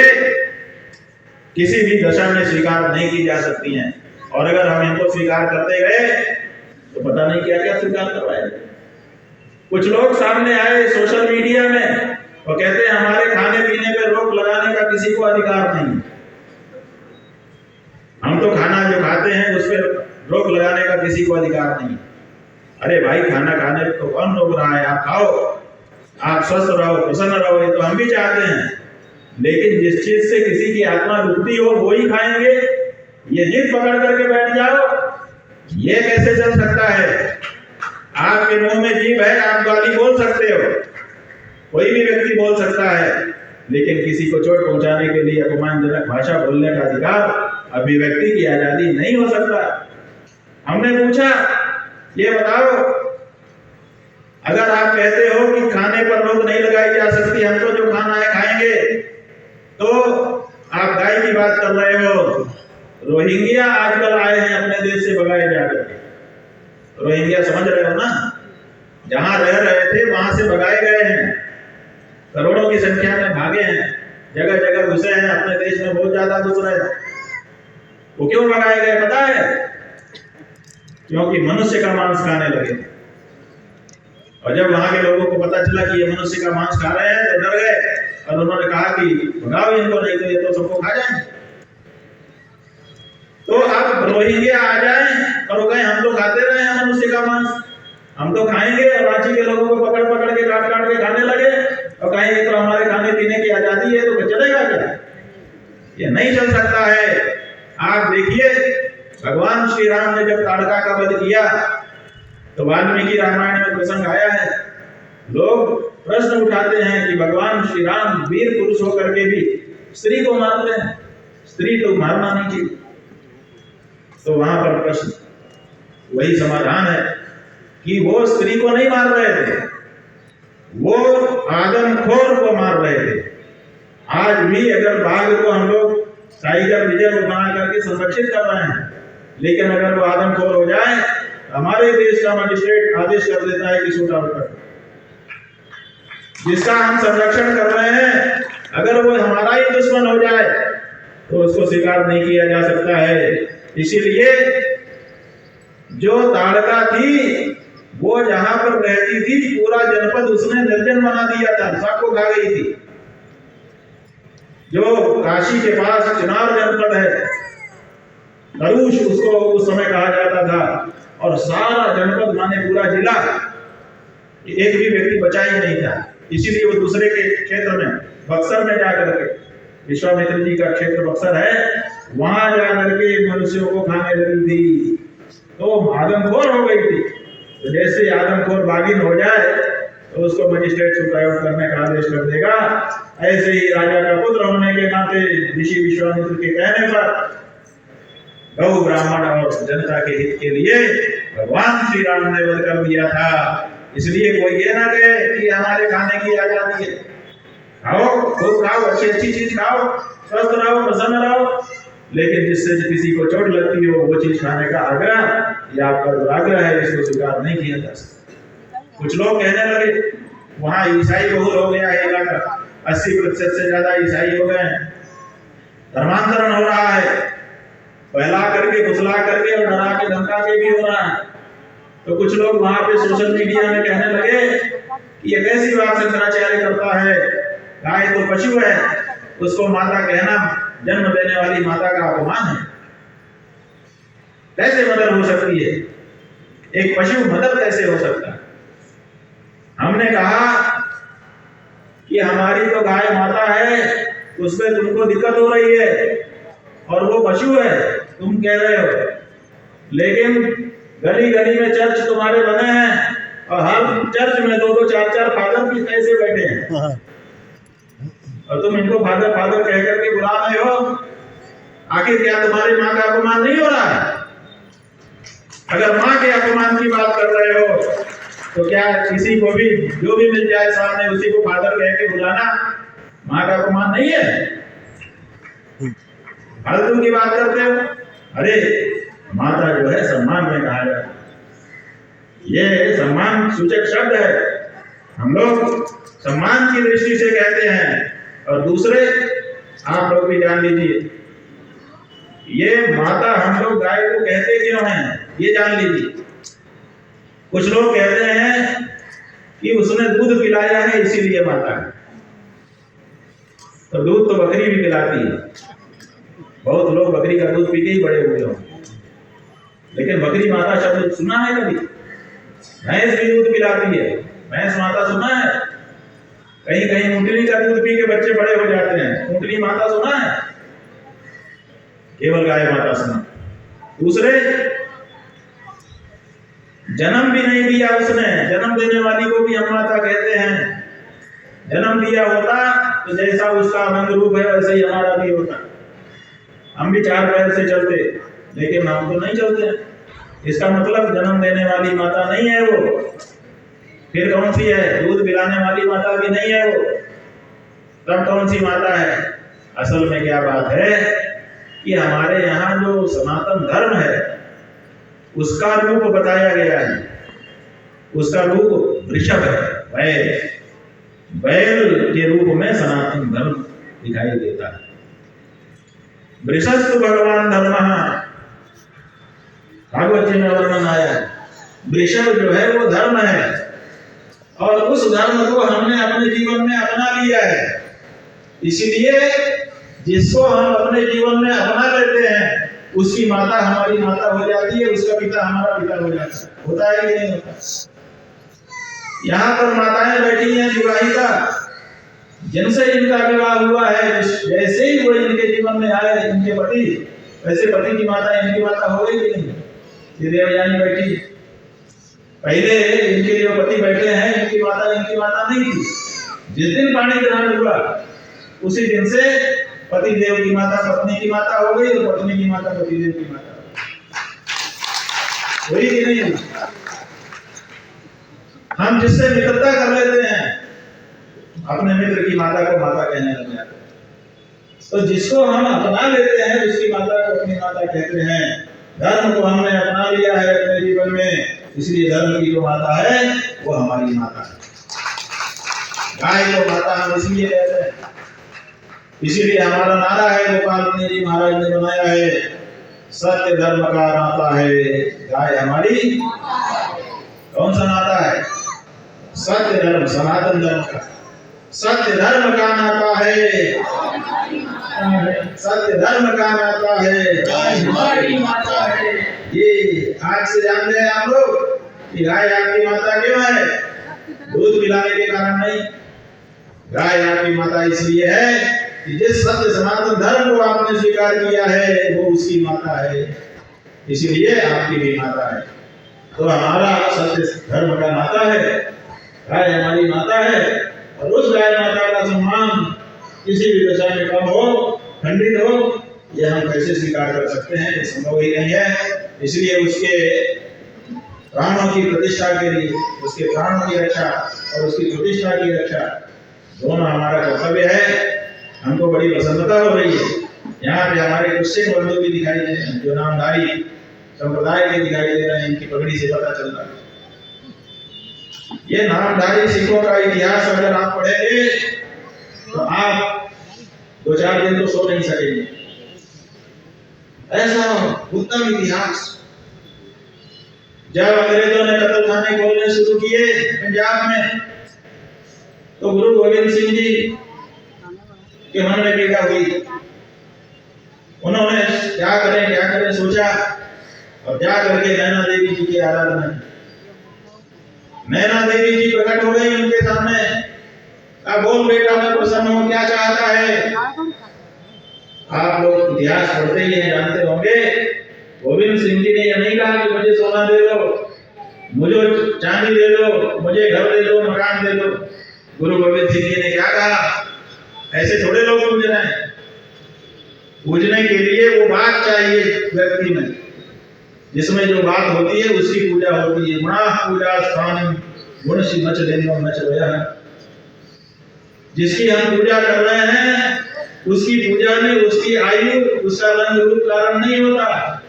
किसी भी दशा में स्वीकार नहीं की जा सकती हैं। और अगर हम इनको स्वीकार करते गए तो पता नहीं क्या क्या स्वीकार करवाए। कुछ लोग सामने आए सोशल मीडिया में और कहते हैं हमारे खाने पीने पे रोक लगाने का किसी को अधिकार नहीं। हम तो खाना जो खाते हैं उस पर रोक लगाने का किसी को अधिकार नहीं। अरे भाई, खाना खाने को कौन रोक रहा है? आप खाओ, आप स्वस्थ रहो, प्रसन्न रहो, ये तो हम भी चाहते हैं। लेकिन जिस चीज से किसी की आत्मा दुखती हो वो ही खाएंगे, ये जिद पकड़ करके बैठ जाओ, ये कैसे चल सकता है? आपके मुंह में जीभ है, आप गाली बोल सकते हो, कोई भी व्यक्ति बोल सकता है, लेकिन किसी को चोट पहुंचाने के लिए अपमानजनक भाषा बोलने का अधिकार, अभिव्यक्ति की आजादी नहीं हो सकता। हमने पूछा, ये बताओ, अगर आप कहते हो कि खाने पर रोक नहीं लगाई जा सकती, हम तो जो खाना है खाएंगे, तो आप गाय की बात कर रहे हो। रोहिंग्या आजकल आए हैं अपने देश से भगाए जाकर। रोहिंग्या समझ रहे हो ना? जहां रह रहे थे वहां से भगाए गए हैं, करोड़ों की संख्या में भागे हैं, जगह जगह घुसे हैं, अपने देश में बहुत ज्यादा घुस रहे हैं। वो क्यों भगाए गए पता है? क्योंकि मनुष्य का मांस खाने लगे। और जब वहां के लोगों को पता चला कि ये मनुष्य का मांस खा रहे हैं तो डर गए और उन्होंने कहा कि भगाओ इनको, नहीं तो ये तो सबको खा जाएंगे। तो अब रोहिंग्या आ जाए और वो कहें हम तो खाते रहे हैं मनुष्य का मांस, हम तो खाएंगे, और रांची के लोगों को पकड़ पकड़ के काट काट के खाने लगे और कहें ये तो हमारे खाने पीने की आजादी है, तो चलेगा क्या? ये नहीं चल सकता है। आप देखिए, भगवान श्री राम ने जब ताड़का का वध किया तो वाल्मीकि रामायण में प्रसंग आया है। लोग प्रश्न उठाते हैं कि भगवान श्री राम वीर पुरुष होकर के भी स्त्री को मारते हैं, स्त्री तो मारना नहीं चाहिए। तो वहां पर प्रश्न वही समाधान है कि वो स्त्री को नहीं मार रहे थे, वो आदमखोर को मार रहे थे। आज भी अगर बाघ को हम लोग टाइगर रिजर्व बना करके संरक्षित कर रहे हैं, लेकिन अगर वो आदमखोर हो जाए, हमारे देश का मजिस्ट्रेट आदेश कर देता है कि शूट आउट कर। जिसका हम संरक्षण कर रहे हैं, अगर वो हमारा ही दुश्मन हो जाए तो उसको स्वीकार नहीं किया जा सकता है। इसीलिए जो ताड़का थी वो जहां पर रहती थी पूरा जनपद उसने निर्जन बना दिया था, सबको खा गई थी। जो काशी के पास चिनार जनपद है, करूष उसको उस समय कहा जाता था, और सारा जनपद माने पूरा जिला, एक भी व्यक्ति बचा ही नहीं था। इसीलिए वो दूसरे के क्षेत्र में बक्सर में जाकर के, विश्वामित्र जी का क्षेत्र बक्सर है, वहां जाकर के मनुष्यों को खाने लगी थी। तो आदमखोर हो गई थी। तो जैसे आदमखोर बागिन हो जाए तो उसको मजिस्ट्रेट सुप्रायड करने का आदेश कर देगा। ऐसे ही राजा का पुत्र होने के नाते ऋषि विश्वामित्र के कहने पर गौ ब्राह्मण और जनता के हित के लिए भगवान श्री राम ने वध कर दिया था। इसलिए कोई ये ना कहे कि हमारे खाने की आजादी है। खाओ, खूब खाओ, अच्छी अच्छी चीज खाओ, स्वस्थ रहो, प्रसन्न रहो, लेकिन जिससे किसी को चोट लगती हो वो चीज खाने का आग्रह या आपका दुराग्रह है, इसको स्वीकार नहीं किया जा सकता। कुछ लोग कहने लगे वहां ईसाई बहुल हो गया है इलाका, 80% से ज्यादा ईसाई हो गए हैं, धर्मांतरण हो रहा है, बहला करके, फुसला करके और डरा के धमका के भी हो रहा है। तो कुछ लोग वहां पे सोशल मीडिया में कहने लगे कि ये कैसी बात शंकराचार्य करता है, गाय तो पशु है, उसको माता कहना जन्म देने वाली माता का अपमान है। कैसे मदर हो सकती है, एक पशु मदर कैसे हो सकता है? हमने कहा कि हमारी तो गाय माता है, उसमें तुमको दिक्कत हो रही है, और वो पशु है तुम कह रहे हो। लेकिन गली गली में चर्च तुम्हारे बने हैं, और हर चर्च में 2-2, 4-4 फादर भी कैसे बैठे हैं, और तुम इनको फादर फादर कह करके बुला रहे हो। आखिर क्या तुम्हारी माँ का अपमान नहीं हो रहा है? अगर माँ के अपमान की बात कर रहे हो तो क्या किसी को भी जो भी मिल जाए सामने उसी को फादर कह के बुलाना माँ का अपमान नहीं है? फालतू की बात करते हो। अरे माता जो है सम्मान में कहा जाता है, ये सम्मान सूचक शब्द है, हम लोग सम्मान की दृष्टि से कहते हैं। और दूसरे आप लोग भी जान लीजिए, ये माता हम लोग गाय को कहते क्यों हैं ये जान लीजिए। कुछ लोग कहते हैं कि उसने दूध पिलाया है इसीलिए माता है, तो दूध तो बकरी भी पिलाती है। बहुत लोग बकरी का दूध पी के ही बड़े हुए होंगे, लेकिन बकरी माता शब्द सुना है कभी? भैंस भी दूध पिलाती है, भैंस माता सुना है? कहीं कहीं ऊँटनी का दूध पी के बच्चे बड़े हो जाते हैं, ऊँटनी माता सुना है? केवल गाय माता सुना। दूसरे, जन्म भी नहीं दिया उसने, जन्म देने वाली को भी हम माता कहते हैं। जन्म दिया होता तो जैसा उसका रंग रूप है वैसे ही हमारा भी होता। हम भी 4 पैर से चलते, लेकिन हम तो नहीं चलते। इसका मतलब जन्म देने वाली माता नहीं है वो। फिर कौन सी है? दूध पिलाने वाली माता भी नहीं है वो। तब कौन सी माता है? असल में क्या बात है कि हमारे यहाँ जो सनातन धर्म है उसका रूप बताया गया है। उसका रूप वृषभ है, बैल। बैल के रूप में सनातन धर्म दिखाई देता है। वृषस्तु भगवान धर्म, भागवत जी में वर्णन आया है। वृषभ जो है वो धर्म है, और उस धर्म को हमने अपने जीवन में अपना लिया है। इसलिए जिसको हम अपने जीवन में अपना लेते हैं उसकी माता हमारी माता हो जाती है, उसका पिता हमारा पिता हो जाता है। होता है कि नहीं होता? यहाँ पर माताएं बैठी हैं विवाहिता, जिनसे इनका विवाह हुआ है, जैसे ही वो इनके जीवन में आए इनके पति, वैसे पति की माता इनकी माता हो गई कि नहीं? ये देवयानी बैठी, पहले इनके जो पति बैठे हैं इनकी माता नहीं थी। जिस दिन पाणी ग्रहण हुआ उसी दिन से पति देव की माता पत्नी की माता हो गई, और पत्नी की माता पति देव की माता हुई कि नहीं? हम जिससे मित्रता कर लेते हैं अपने मित्र की माता को माता कहने लग जाते हैं। तो जिसको हम अपना लेते हैं उसकी माता को अपनी माता कहते हैं। धर्म को हमने अपना लिया है अपने जीवन में, इसलिए धर्म की जो माता है वो हमारी माता है। गाय को माता हम इसलिए कहते हैं, इसीलिए हमारा नारा है गोपाल जी महाराज ने बनाया है, सत्य धर्म का नाता है गाय हमारी। कौन सा नाता है? सत्य धर्म, सनातन धर्म का। सत्य धर्म का नाता है, सत्य धर्म का नाता है। हमारी माता है। ये आज से जानते हैं आप लोग कि गाय आपकी माता क्यों है? दूध पिलाने के कारण नहीं। गाय आपकी माता इसलिए है कि जिस सत्य सनातन धर्म को आपने स्वीकार किया है वो उसकी माता है, इसलिए आपकी भी माता है। तो हमारा सत्य धर्म का नाता है, गाय हमारी माता है, और उस गाय माता का सम्मान किसी भी दशा में कम हो, खंडित हो, यह हम कैसे स्वीकार कर सकते हैं? ये संभव ही नहीं है। इसलिए उसके प्राणों की प्रतिष्ठा के लिए, उसके प्राणों की रक्षा और उसकी प्रतिष्ठा की रक्षा दोनों हमारा कर्तव्य है। हमको बड़ी प्रसन्नता हो रही है, यहाँ पे हमारे कुछ सिख बंधु भी दिखाई दे रहे हैं जो नामधारी संप्रदाय के दिखाई दे रहे हैं। इनकी पगड़ी से पता चल रहा है। ये नामधारी सिखों का इतिहास अगर आप पढ़ेंगे तो आप 2-4 दिन तो सो नहीं सकेंगे। ऐसा उत्तम इतिहास। जब अंग्रेजों ने कत्ल खाने खोलने शुरू किए पंजाब में, तो गुरु गोविंद सिंह जी के मन में पीड़ा हुई। उन्होंने क्या करें सोचा, और जा करके नैना देवी जी की आराधना। नैना देवी जी प्रकट हो गई उनके सामने। अब बोल बेटा, मैं प्रसन्न हूँ, क्या चाहता है? आप लोग इतिहास पढ़ते ही हैं, जानते होंगे। गोविंद सिंह जी ने यह नहीं कहा कि मुझे सोना दे दो, मुझे चांदी दे दो, मुझे घर दे दो, मकान दे दो। गुरु गोविंद सिंह जी ने क्या कहा? ऐसे थोड़े लोग पूज रहे हैं। पूजने के लिए वो बात चाहिए व्यक्ति में, जिसमें जो बात होती है उसकी पूजा होती है। गुणा पूजा स्थान गुण सी मच देनो मच वया। जिसकी हम पूजा कर रहे हैं उसकी पूजा में उसकी आयु, उसका रंग रूप कारण नहीं होता,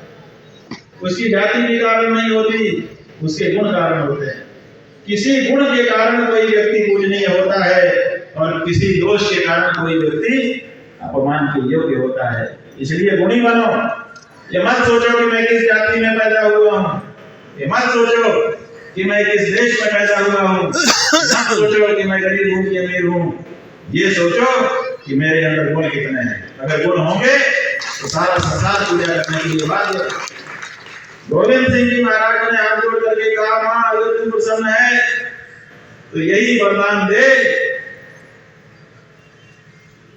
उसकी जाति के कारण नहीं होती, उसके गुण कारण होते हैं। किसी गुण के कारण कोई व्यक्ति पूजनीय होता है और किसी दोष के कारण कोई व्यक्ति अपमान के योग्य होता है। इसलिए गुणी बनो। ये मत सोचो कि मैं किस जाति में पैदा हुआ हूँ, ये मत सोचो कि मैं किस देश में पैदा हुआ हूँ, मत सोचो कि मैं गरीब हूँ कि अमीर हूँ। ये सोचो कि मेरे अंदर गुण कितने हैं। अगर गुण होंगे तो सारा संसार पूजा करने के लिए बाध्य है। गोविंद सिंह जी महाराज ने हाथ जोड़ करके कहा, मां अगर तू प्रसन्न है तो यही वरदान दे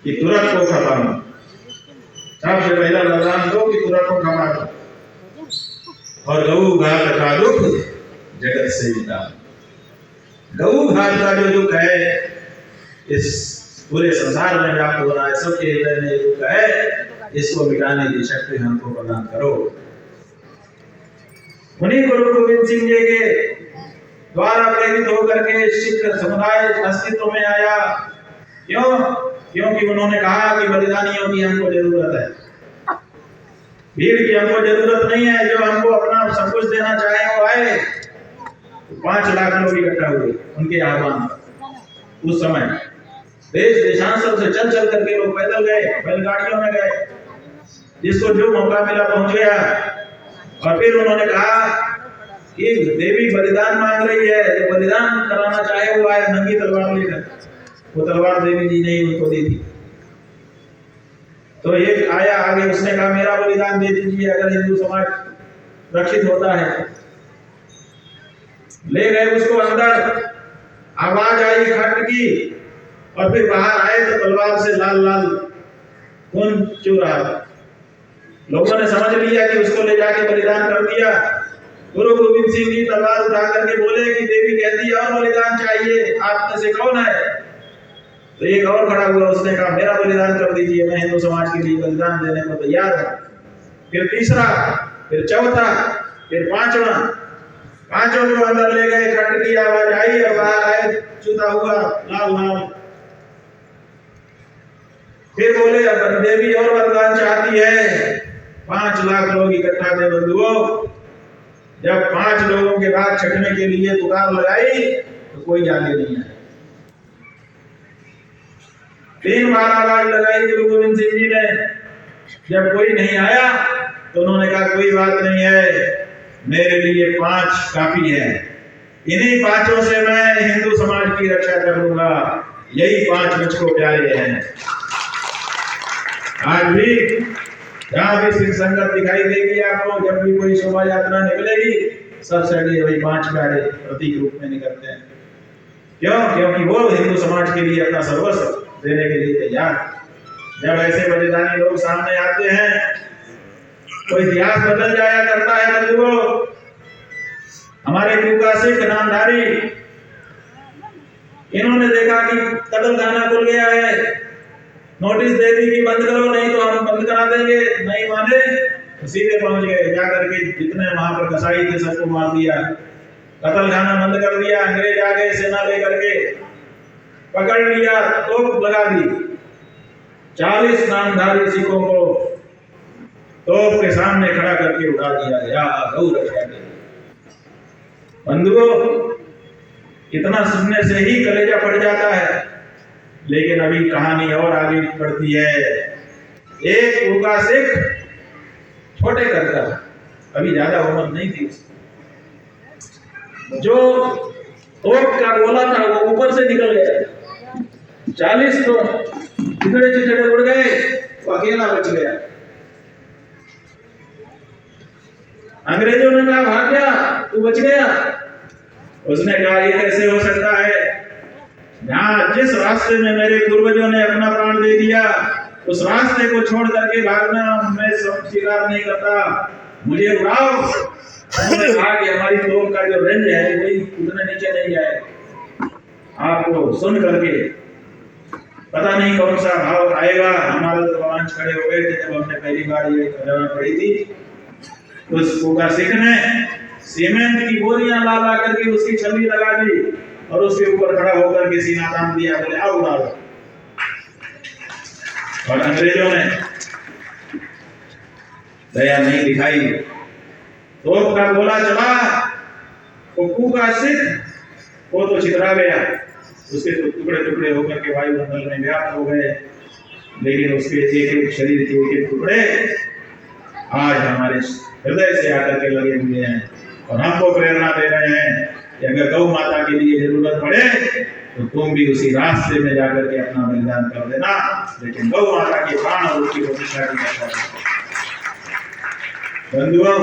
कि तुरंत को खपा दो। सबसे पहला वरदान दो कि तुरंत को खपा दो। और गऊ घात का दुख जगत से मिटा। गऊ घात का जो दुख है इस पूरे संसार में व्याप्त हो रहा है, सबके हृदय में दुख है, इसको मिटाने की शक्ति हमको प्रदान करो। उन्हीं गुरु गोविंद सिंह जी के द्वारा प्रेरित होकर के सिख समुदाय अस्तित्व में आया। क्यों? क्योंकि उन्होंने कहा कि बलिदानियों की हमको जरूरत है, भीड़ की हमको जरूरत नहीं है। जो हमको अपना सब कुछ देना चाहे वो आए। 5 लाख लोग इकट्ठा हुए उनके आह्वान पर। उस समय देश देशांतर से चल चल करके लोग पैदल गए, बैलगाड़ियों में गए, जिसको जो मौका मिला पहुंच गया। और फिर उन्होंने कहा कि देवी बलिदान मांग रही है, जो बलिदान कराना चाहे वो आए नंगी तलवार लेकर। वो तलवार देवी जी ने उनको दी थी। तो एक आया आगे, उसने कहा मेरा बलिदान दे दीजिए अगर हिंदू समाज रक्षित होता है। ले गए उसको अंदर, आवाज आई खट की, और फिर बाहर आए तो तलवार से लाल लाल खून चू रहा था। लोगों ने समझ लिया कि उसको ले जाके बलिदान कर दिया। गुरु गोविंद सिंह जी तलवार उठा करके बोले कि देवी कहती है और बलिदान चाहिए, आप में से कौन है? तो एक और खड़ा हुआ, उसने कहा मेरा बलिदान कर दीजिए, मैं हिंदू समाज के लिए बलिदान देने को तैयार हूं। फिर तीसरा, फिर चौथा, फिर पांचवा। पांचों को अंदर ले गए, खट की आवाज आई और बाहर आए चूता हुआ लाल लाल। फिर बोले अब देवी और वरदान चाहती है। 5 लाख लोग इकट्ठा थे बंधुओं। जब 5 लोगों के बाद छठने के लिए पुकार लगाई तो कोई आगे नहीं आया। 3 बार आवाज लगाई गुरु गोविंद सिंह जी ने। जब कोई नहीं आया तो उन्होंने कहा कोई बात नहीं है, मेरे लिए 5 काफी है। इन्हीं पांचों से मैं हिंदू समाज की रक्षा करूंगा। यही पांच मुझको प्यारे हैं। आज भी जहां भी सिख संगत दिखाई देगी आपको, जब भी कोई शोभा यात्रा निकलेगी, सबसे आगे वही पांच प्यारे प्रतीक रूप में निकलते हैं। क्यों? क्योंकि वो हिंदू समाज के लिए अपना सर्वस्व देने के लिए तैयार। जब ऐसे बलिदानी लोग सामने आते हैं तो इतिहास बदल जाया करता है। बंधुओं, हमारे कुका सिख नामधारी, इन्होंने देखा कि कत्ल खाना खुल गया है, नोटिस दे दी कि बंद करो, नहीं तो हम बंद करा देंगे। नहीं माने तो सीधे पहुंच गए, जाकर के जितने वहां पर कसाई थे सबको मार दिया, कत्ल खाना बंद कर दिया। अंग्रेज आ गए सेना लेकर के, पकड़ लिया, तोप लगा दी। 40 नामधारी सिखों को तोप के सामने खड़ा करके उड़ा दिया गया। गौ रक्षा के लिए बंधुओं, इतना सुनने से ही कलेजा फट जाता है। लेकिन अभी कहानी और आगे बढ़ती है। एक कुका सिख, छोटे कद का, अभी ज्यादा उम्र नहीं थी, जो तोप का गोला था वो ऊपर से निकल गया। 40 तो चिथड़े चिथड़े उड़ गए, वो अकेला बच गया। अंग्रेजों ने कहा भाग गया, तू बच गया। उसने कहा ये कैसे हो सकता है? जहां जिस रास्ते में मेरे पूर्वजों ने अपना प्राण दे दिया, उस रास्ते को छोड़ करके भागना मैं स्वीकार नहीं करता, मुझे उड़ाओ। उन्होंने कहा कि हमारी तोप का जो रेंज है वही उतने नीचे नहीं जाए। आपको सुन करके पता नहीं कौन सा भाव आएगा। हमारे तो रोमांच खड़े हो गए थे जब हमने पहली बार ये घटना पढ़ी थी। उस कुका सिख ने सीमेंट की बोरियां ला ला करके उसकी छवि लगा दी और उसके ऊपर खड़ा होकर के सीना तान दिया, बोले आओ उड़ा लो। और अंग्रेजों ने दया नहीं दिखाई, तोप का गोला चला, कुकू का सिख वो तो छितरा गया, उसके तो टुकड़े टुकड़े होकर के वायुमंडल में व्याप्त हो गए। लेकिन उसके एक एक शरीर के एक एक टुकड़े आज हमारे हृदय से आकर के लगे हुए हैं और हमको प्रेरणा दे रहे हैं कि अगर गौ माता के लिए जरूरत पड़े तो तुम भी उसी रास्ते में जाकर के अपना बलिदान कर देना, लेकिन गौ माता के प्राण और उसकी प्रतिष्ठा की रक्षा करना। बंधुओं,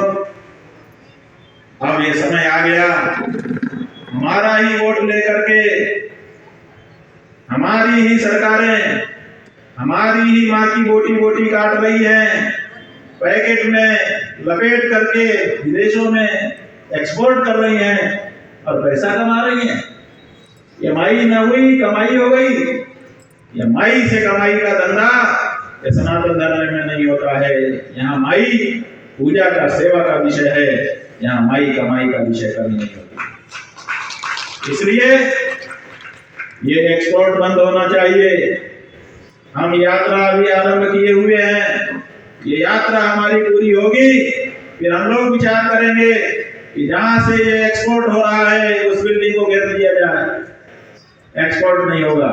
अब ये समय आ गया, हमारा ही वोट लेकर के हमारी ही सरकारें हमारी ही माँ की बोटी बोटी काट रही है, पैकेट में लपेट करके विदेशों में एक्सपोर्ट कर रही हैं और पैसा कमा रही हैं। ये माई न हुई कमाई हो गई। ये माई से कमाई का धंधा ये सनातन धर्म में नहीं होता है। यहाँ माई पूजा का सेवा का विषय है, यहाँ माई कमाई का विषय कभी नहीं होता। इसलिए ये एक्सपोर्ट बंद होना चाहिए। हम यात्रा अभी आरंभ किए हुए हैं, ये यात्रा हमारी पूरी होगी, फिर हम लोग विचार करेंगे कि जहां से ये एक्सपोर्ट हो रहा है उस बिल्डिंग को घेर दिया जाए। एक्सपोर्ट नहीं होगा।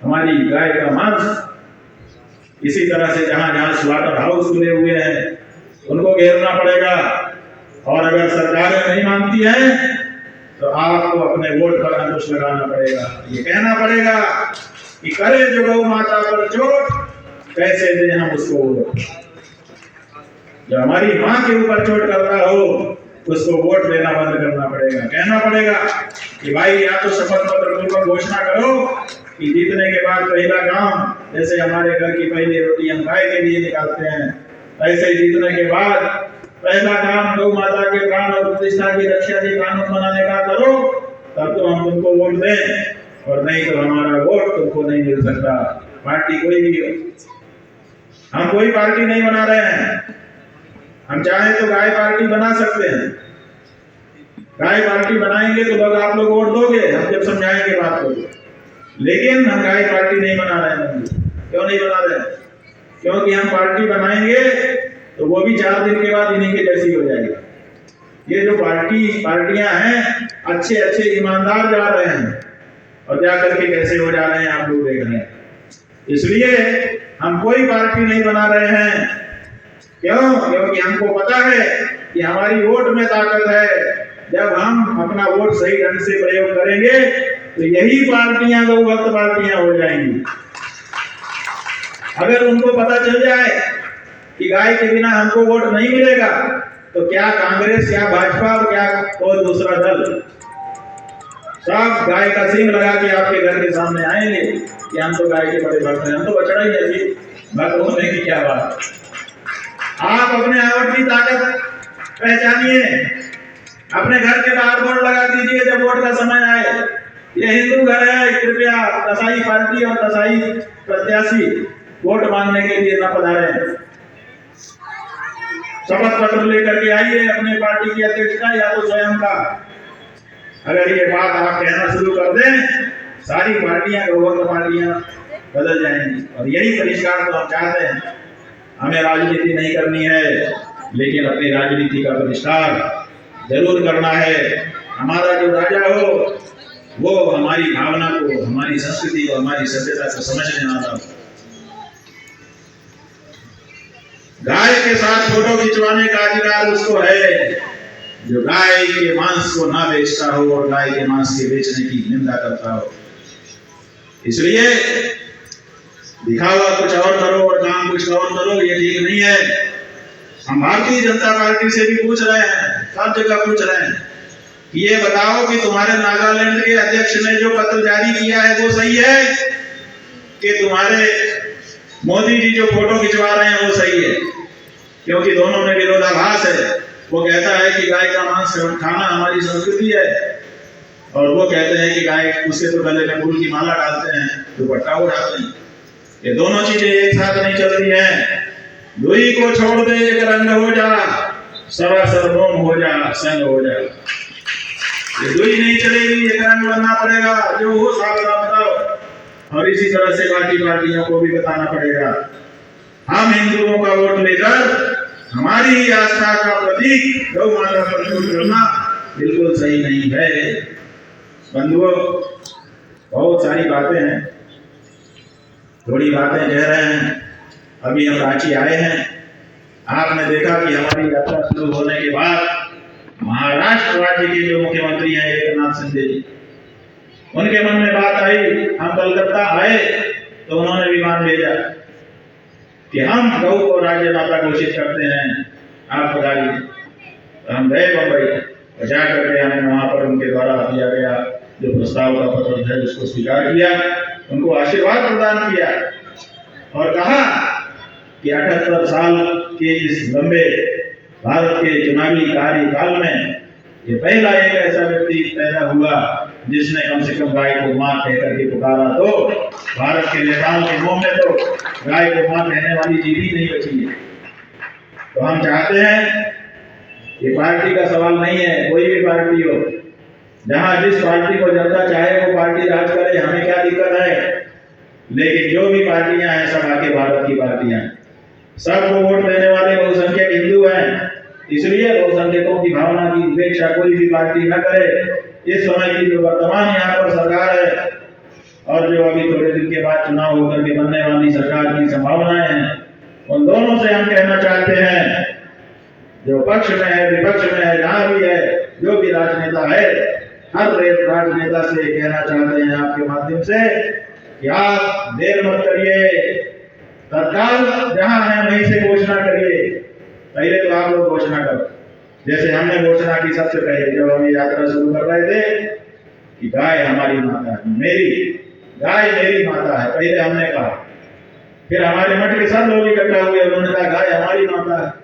हमारी गाय का मांस इसी तरह से जहां जहां स्लॉटर हाउस खुले हुए हैं उनको घेरना पड़ेगा। और अगर सरकारें नहीं मानती हैं तो आपको अपने वोट पर अंकुश लगाना पड़ेगा। ये कहना पड़ेगा कि करे जो गौ माता पर चोट, कैसे दे हम उसको वोट। जो हमारी माँ के ऊपर चोट करता हो उसको वोट देना बंद करना पड़ेगा। कहना पड़ेगा कि भाई या तो शपथ पत्र पूर्वक घोषणा करो कि जीतने के बाद पहला काम, जैसे हमारे घर की पहली रोटी हम गाय के लिए निकालते हैं, ऐसे जीतने के बाद पहला काम गौ माता के प्राण और प्रतिष्ठा की रक्षा के कानून बनाने का करो, तब तो हम तुमको वोट दें, और नहीं तो हमारा वोट तुमको नहीं मिल सकता। पार्टी कोई भी हो, हम कोई पार्टी नहीं बना रहे हैं। हम चाहे तो गाय पार्टी बना सकते हैं। गाय पार्टी बनाएंगे तो लोग आप लोग वोट दोगे, हम जब समझाएंगे बात को। लेकिन हम गाय पार्टी नहीं बना रहे हैं। क्यों नहीं बना रहे? क्योंकि हम पार्टी बनाएंगे तो वो भी 4 दिन के बाद इन्हीं के जैसी हो जाएगी। ये जो पार्टियां हैं, अच्छे अच्छे ईमानदार जा रहे हैं और जा करके कैसे हो जा रहे हैं आप लोग देख रहे हैं। इसलिए हम कोई पार्टी नहीं बना रहे हैं। क्यों? क्योंकि हमको पता है कि हमारी वोट में ताकत है। जब हम अपना वोट सही ढंग से प्रयोग करेंगे तो यही पार्टियां गौ भक्त पार्टियां हो जाएंगी। अगर उनको पता चल जाए कि गाय के बिना हमको वोट नहीं मिलेगा तो क्या कांग्रेस, क्या भाजपा और क्या कोई दूसरा दल, सब गाय का सींग लगा के आपके घर के सामने आएंगे कि हम तो गाय के बड़े भक्त हैं, हम तो बछड़ा ही है जी, भक्त होने की क्या बात। आप अपने आवट की ताकत पहचानिए, अपने घर के बाहर बोर्ड लगा दीजिए जब वोट का समय आए, ये हिंदू घर है, कृपया कसाई पार्टी और कसाई प्रत्याशी वोट मांगने के लिए न पधारें। शपथ पत्र लेकर के आइए अपने पार्टी की अध्यक्ष का या तो स्वयं का। अगर ये बात आप कहना शुरू कर दें, सारी पार्टियां गौरव पार्टियां बदल जाएंगी। और यही परिष्कार तो हम चाहते हैं। हमें राजनीति नहीं करनी है, लेकिन अपनी राजनीति का परिष्कार जरूर करना है। हमारा जो राजा हो वो हमारी भावना को, हमारी संस्कृति को, हमारी सभ्यता को समझने वाला हो। गाय के साथ फोटो खिंचवाने का अधिकार उसको है जो गाय के मांस को ना बेचता हो और गाय के मांस के बेचने की निंदा करता हो। इसलिए दिखावा कुछ और करो और काम कुछ और करो, ये ठीक नहीं है। हम भारतीय जनता पार्टी से भी पूछ रहे हैं, सब जगह पूछ रहे हैं कि ये बताओ कि तुम्हारे नागालैंड के अध्यक्ष ने जो पत्र जारी किया है वो सही है कि तुम्हारे मोदी जी जो फोटो खिंचवा रहे हैं वो सही है? क्योंकि दोनों में विरोधाभास है। वो कहता है कि गाय का मांस खाना हमारी संस्कृति है, और वो कहते हैं कि गाय, उसके तो गले में फूल की माला डालते हैं, दुपट्टा उड़ाते हैं। ये दोनों चीजें एक साथ नहीं चलती हैं। दुई को छोड़ दे एक रंग हो जा, सरासर मोम हो जा, संग हो जा। ये दुई नहीं चलेगी, एक रंग बनना पड़ेगा। जो हो साफ साफ बताओ। और इसी तरह से बाकी पार्टियों को भी बताना पड़ेगा। हम हिंदुओं का वोट लेकर हमारी ही आस्था का प्रतीक गौ माता पर वोट करना बिल्कुल सही नहीं है। बंधुओं, बहुत सारी बातें हैं, थोड़ी बातें कह रहे हैं। अभी हम रांची आए हैं। आपने देखा कि हमारी यात्रा शुरू होने के बाद महाराष्ट्र राज्य के जो मुख्यमंत्री हैं एकनाथ शिंदे जी, उनके मन में बात आई, हम कलकत्ता आए तो उन्होंने विमान भेजा कि हम गौ को राज्य माता घोषित करते हैं, आप बताइए। तो हम गए बम्बई, जा करके हमें वहां पर उनके द्वारा दिया गया जो प्रस्ताव का पत्र है उसको स्वीकार किया, उनको आशीर्वाद प्रदान किया और कहा कि 78 साल के इस लंबे भारत के चुनावी कार्यकाल में ये पहला एक ऐसा व्यक्ति पैदा हुआ जिसने कम से कम गाय को मां कहकर के पुकारा। तो भारत के नेताओं के मुंह में तो गाय को मां कहने वाली चीज ही नहीं बची है। तो हम चाहते हैं, ये पार्टी का सवाल नहीं है, कोई भी पार्टी हो, जहां जिस पार्टी को जनता चाहे वो पार्टी राज करे, हमें क्या दिक्कत है। लेकिन जो भी पार्टियां हैं सब आके भारत की पार्टियां हैं। सबको वोट देने वाले बहुसंख्यक हिंदू हैं, इसलिए बहुसंख्यकों की भावना की उपेक्षा कोई भी पार्टी न करे। इस समय की जो वर्तमान यहाँ पर सरकार है और जो अभी थोड़े दिन के बाद चुनाव होकर के बनने वाली सरकार की संभावनाएं हैं, उन दोनों से हम कहना चाहते हैं, जो पक्ष में है विपक्ष में है, जहां भी है, जो भी राजनेता है, हर राजनेता से कहना चाहते हैं आपके माध्यम से कि आप देर मत करिए, तत्काल जहां है वहीं से घोषणा करिए। पहले तो आप लोग घोषणा करो, जैसे हमने घोषणा की सबसे पहले जब हम यात्रा शुरू कर रहे थे कि गाय हमारी माता है, मेरी गाय मेरी माता है, पहले हमने कहा। फिर हमारे मठ के सब लोग इकट्ठा हुए, उन्होंने कहा गाय हमारी माता है।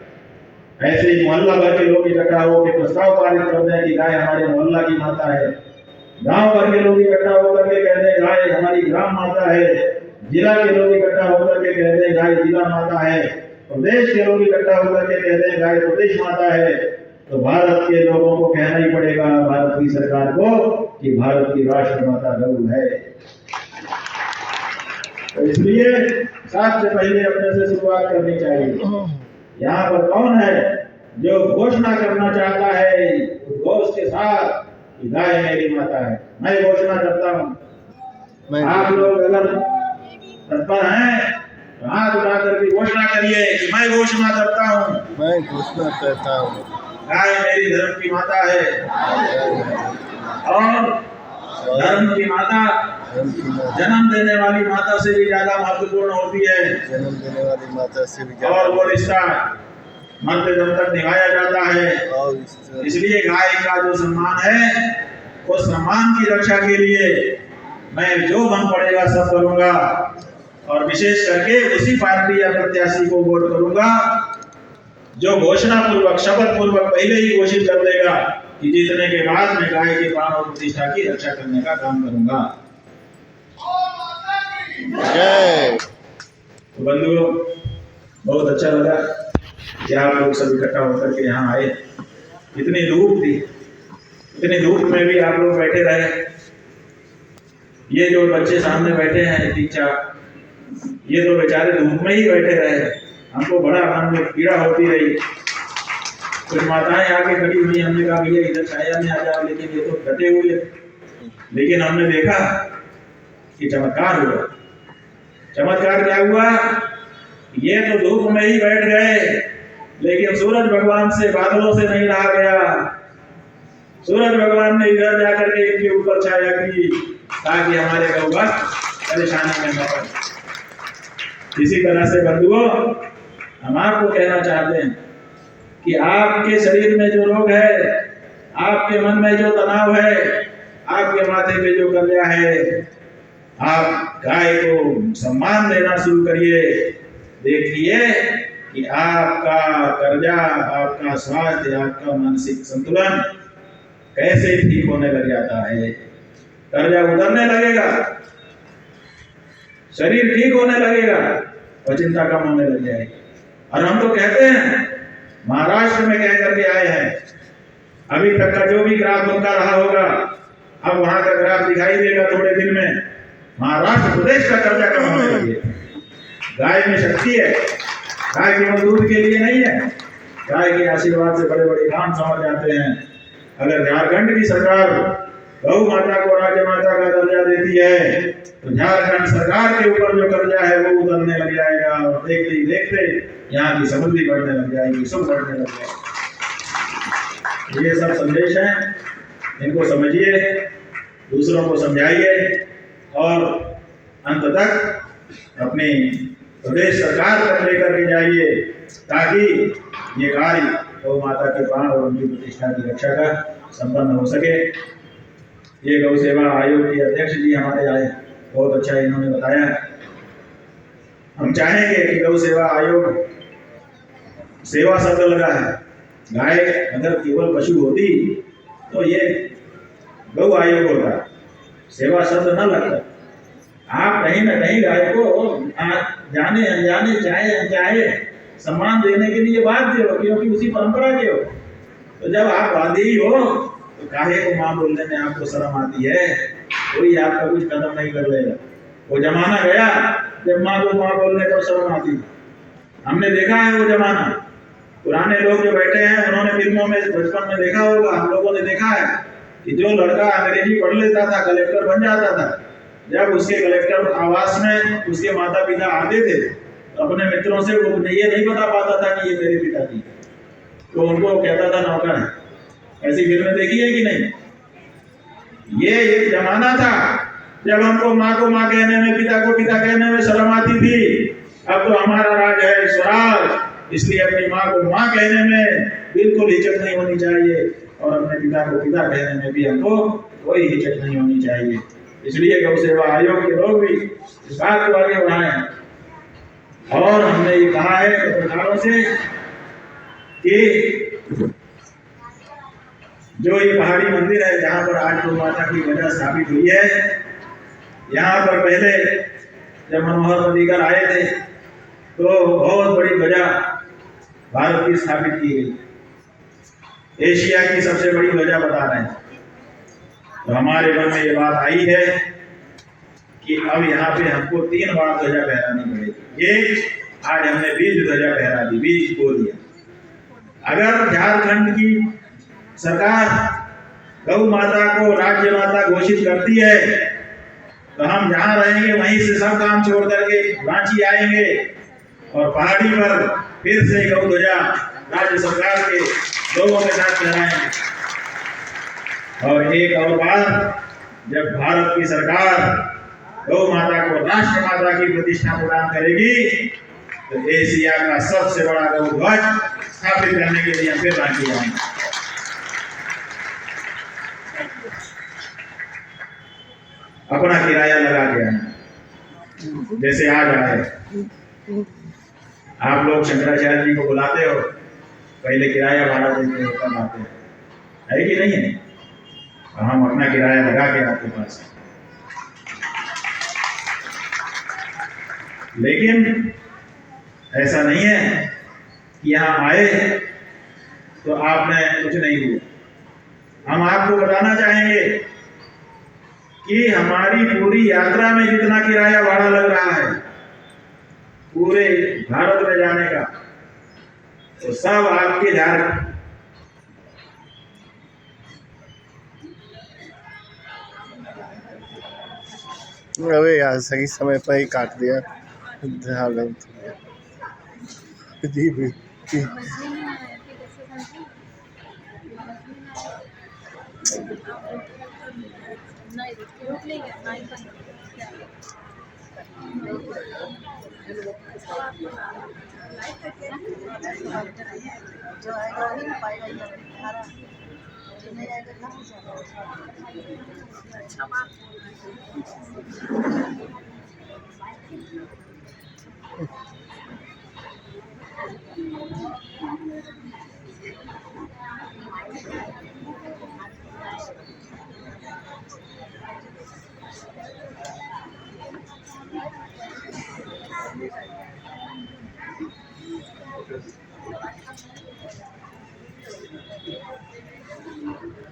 ऐसे ही मोहल्ला भर के लोग इकट्ठा होकर प्रस्ताव पारित कर दें कि गाय हमारे मोहल्ला की माता है। गांव भर के लोग इकट्ठा होकर के कहते हैं गाय हमारी ग्राम माता है। जिला के लोग इकट्ठा होकर के कहते हैं गाय जिला माता है। प्रदेश के लोग इकट्ठा होकर के कहते हैं गाय प्रदेश माता है। तो भारत के लोगों को कहना ही पड़ेगा, भारत की सरकार को, कि भारत की राष्ट्र माता गौ है। तो इसलिए सबसे पहले अपने से शुरुआत करनी चाहिए। यहाँ पर कौन है जो घोषणा करना चाहता है उद्घोष के साथ कि गाय मेरी माता है? मैं घोषणा करता हूँ। आप लोग अगर तत्पर हैं तो हाथ उठा करके घोषणा करिए कि मैं घोषणा करता हूँ। मैं घोषणा करता हूँ। गाय मेरी धर्म की माता है और धर्म की माता जन्म देने वाली माता से भी ज्यादा महत्वपूर्ण होती है। जन्म देने वाली माता से भी और वो रिश्ता मरते दम तक निभाया जाता है। और इसलिए गाय का जो सम्मान है, उस सम्मान की रक्षा के लिए मैं जो मन पड़ेगा सब करूंगा और विशेष करके उसी पार्टी या प्रत्याशी को वोट करूंगा जो घोषणा पूर्वक शपथ पूर्वक पहले ही घोषित कर देगा कि जीतने के बाद मैं गाय के प्राण और प्रतिष्ठा की रक्षा करने का काम करूंगा। जय। तो बंधुओं, बहुत अच्छा लगा कि आप लोग सब इकट्ठा होकर के यहाँ आए। इतनी धूप थी, इतनी धूप में भी आप लोग बैठे रहे। ये जो बच्चे सामने बैठे हैं टीचर, ये तो बेचारे धूप में ही बैठे रहे। हमको बड़ा मन में पीड़ा होती रही। कुछ माताएं आके खड़ी हुई, हमने कहा भैया इधर छाया में आ जाओ, लेकिन ये तो डटे हुए। लेकिन हमने देखा कि चमत्कार हुआ। चमत्कार क्या हुआ? ये तो धूप में ही बैठ गए, लेकिन सूरज भगवान से बादलों से नहीं रहा गया। सूरज भगवान ने इधर जाकर के इनके ऊपर छाया की ताकि हमारे गौवा परेशानी में न पड़े। इसी तरह से बंधुओं, हम आपको कहना चाहते हैं कि आपके शरीर में जो रोग है, आपके मन में जो तनाव है, आपके माथे पे जो कर्जा है, आप गाय को सम्मान देना शुरू करिए। देखिए कि आपका कर्जा, आपका स्वास्थ्य, आपका मानसिक संतुलन कैसे ठीक होने लग जाता है। कर्जा उतरने लगेगा, शरीर ठीक होने लगेगा और चिंता कम होने लग जाएगी। और हम तो कहते हैं, महाराष्ट्र में कह करके आए हैं, अभी तक का जो भी ग्राफ उनका रहा होगा, अब वहां का ग्राफ दिखाई देगा थोड़े दिन में। महाराष्ट्र प्रदेश का कर्जा कम होने लगेगा। गाय में शक्ति है, गाय केवल दूध के लिए नहीं है, गाय के आशीर्वाद से बड़े बड़े काम समझ जाते हैं। अगर झारखंड की सरकार गौ माता को राज्य माता का दर्जा देती है, तो झारखंड सरकार के ऊपर जो कर्जा है वो उतरने लग जाएगा और देखते ही देखते यहाँ की समृद्धि बढ़ने लग जाएगी, सुख बढ़ने लग जाएगा। ये सब संदेश है, इनको समझिए, दूसरों को समझाइए और अंत तक अपनी प्रदेश सरकार तक लेकर के जाइए, ताकि ये कार्य गौ माता के प्राण और उनकी प्रतिष्ठा की रक्षा का संपन्न हो सके। ये गौ सेवा आयोग के अध्यक्ष जी हमारे आए, बहुत अच्छा इन्होंने बताया। हम चाहेंगे कि गौ सेवा आयोग, सेवा शब्द लगा है, गाय अगर केवल पशु होती तो ये गौ आयोग होता, सेवा शब्द न लगता। आप कहीं ना कहीं गाय को जाने अनजाने, चाहे अनचाहे सम्मान देने के लिए बाध्य हो, क्योंकि उसी परंपरा के हो। तो जब आप बाधी हो तो काहे को मां बोलने में आपको शर्म आती है? कोई आपका कुछ कदम नहीं कर लेगा। वो जमाना गया जब मां को मां बोलने पर शर्म आती। हमने देखा है वो जमाना। पुराने लोग जो बैठे हैं, उन्होंने फिल्मों में बचपन में देखा होगा, हम लोगों ने देखा है कि जो लड़का अंग्रेजी पढ़ लेता था, कलेक्टर बन जाता था, जब उसके कलेक्टर आवास में उसके माता पिता आते थे तो अपने मित्रों से वो ये नहीं बता पाता था कि ये मेरे पिताजी, तो उनको कहता था नौकर है। ऐसी फिल्में देखी है कि नहीं? ये एक जमाना था जब हमको माँ को माँ कहने में, पिता को पिता कहने में शर्म आती थी। अब तो हमारा राज है स्वराज, इसलिए अपनी माँ को माँ कहने में बिल्कुल हिचक नहीं होनी चाहिए और अपने पिता को पिता कहने में भी हमको कोई हिचक नहीं होनी चाहिए। इसलिए गौ सेवा आयोग के लोग भी इस बात को आगे बढ़ाएं। और हमने ये कहा है पत्रकारों से कि जो ये पहाड़ी मंदिर है जहाँ पर आज गौ माता की ध्वजा स्थापित हुई है, यहाँ पर पहले जब मनमोहन पर्रिकर आए थे तो बहुत बड़ी ध्वजा भारत की स्थापित की गई, एशिया की सबसे बड़ी ध्वजा बता रहे हैं। तो हमारे मन में ये बात आई है कि अब यहाँ पे हमको 3 बार ध्वजा फहरानी पड़ेगी। एक, आज हमने 20 ध्वजा फहरा दी, 20 को दिया। अगर झारखंड की सरकार गौ माता को राज्य माता घोषित करती है तो हम जहाँ रहेंगे वहीं से सब काम छोड़ करके रांची आएंगे और पहाड़ी पर फिर से गौ ध्वजा राज्य सरकार के लोगों के साथ कराएंगे। और एक और बात, जब भारत की सरकार गौ माता को राष्ट्र माता की प्रतिष्ठा प्रदान करेगी तो एशिया का सबसे बड़ा गौ ध्वज स्थापित करने के लिए फिर रांची आएंगे। अपना किराया लगा के आए, जैसे आज आए। आप लोग शंकराचार्य जी को बुलाते हो, पहले किराया भाड़ा देते हो, तब आते हैं, है कि नहीं है? हम अपना किराया लगा के आपके पास हैं। लेकिन ऐसा नहीं है कि यहाँ आए तो आपने कुछ नहीं दिया। हम आपको बताना चाहेंगे कि हमारी पूरी यात्रा में जितना किराया भाड़ा लग रहा है पूरे भारत में जाने का, तो सब आपके झारखंड अबे यार सही समय पर ही काट दिया। ध्यान जी भी जो आएगा वही पाएगा, जो नहीं आएगा अच्छा बात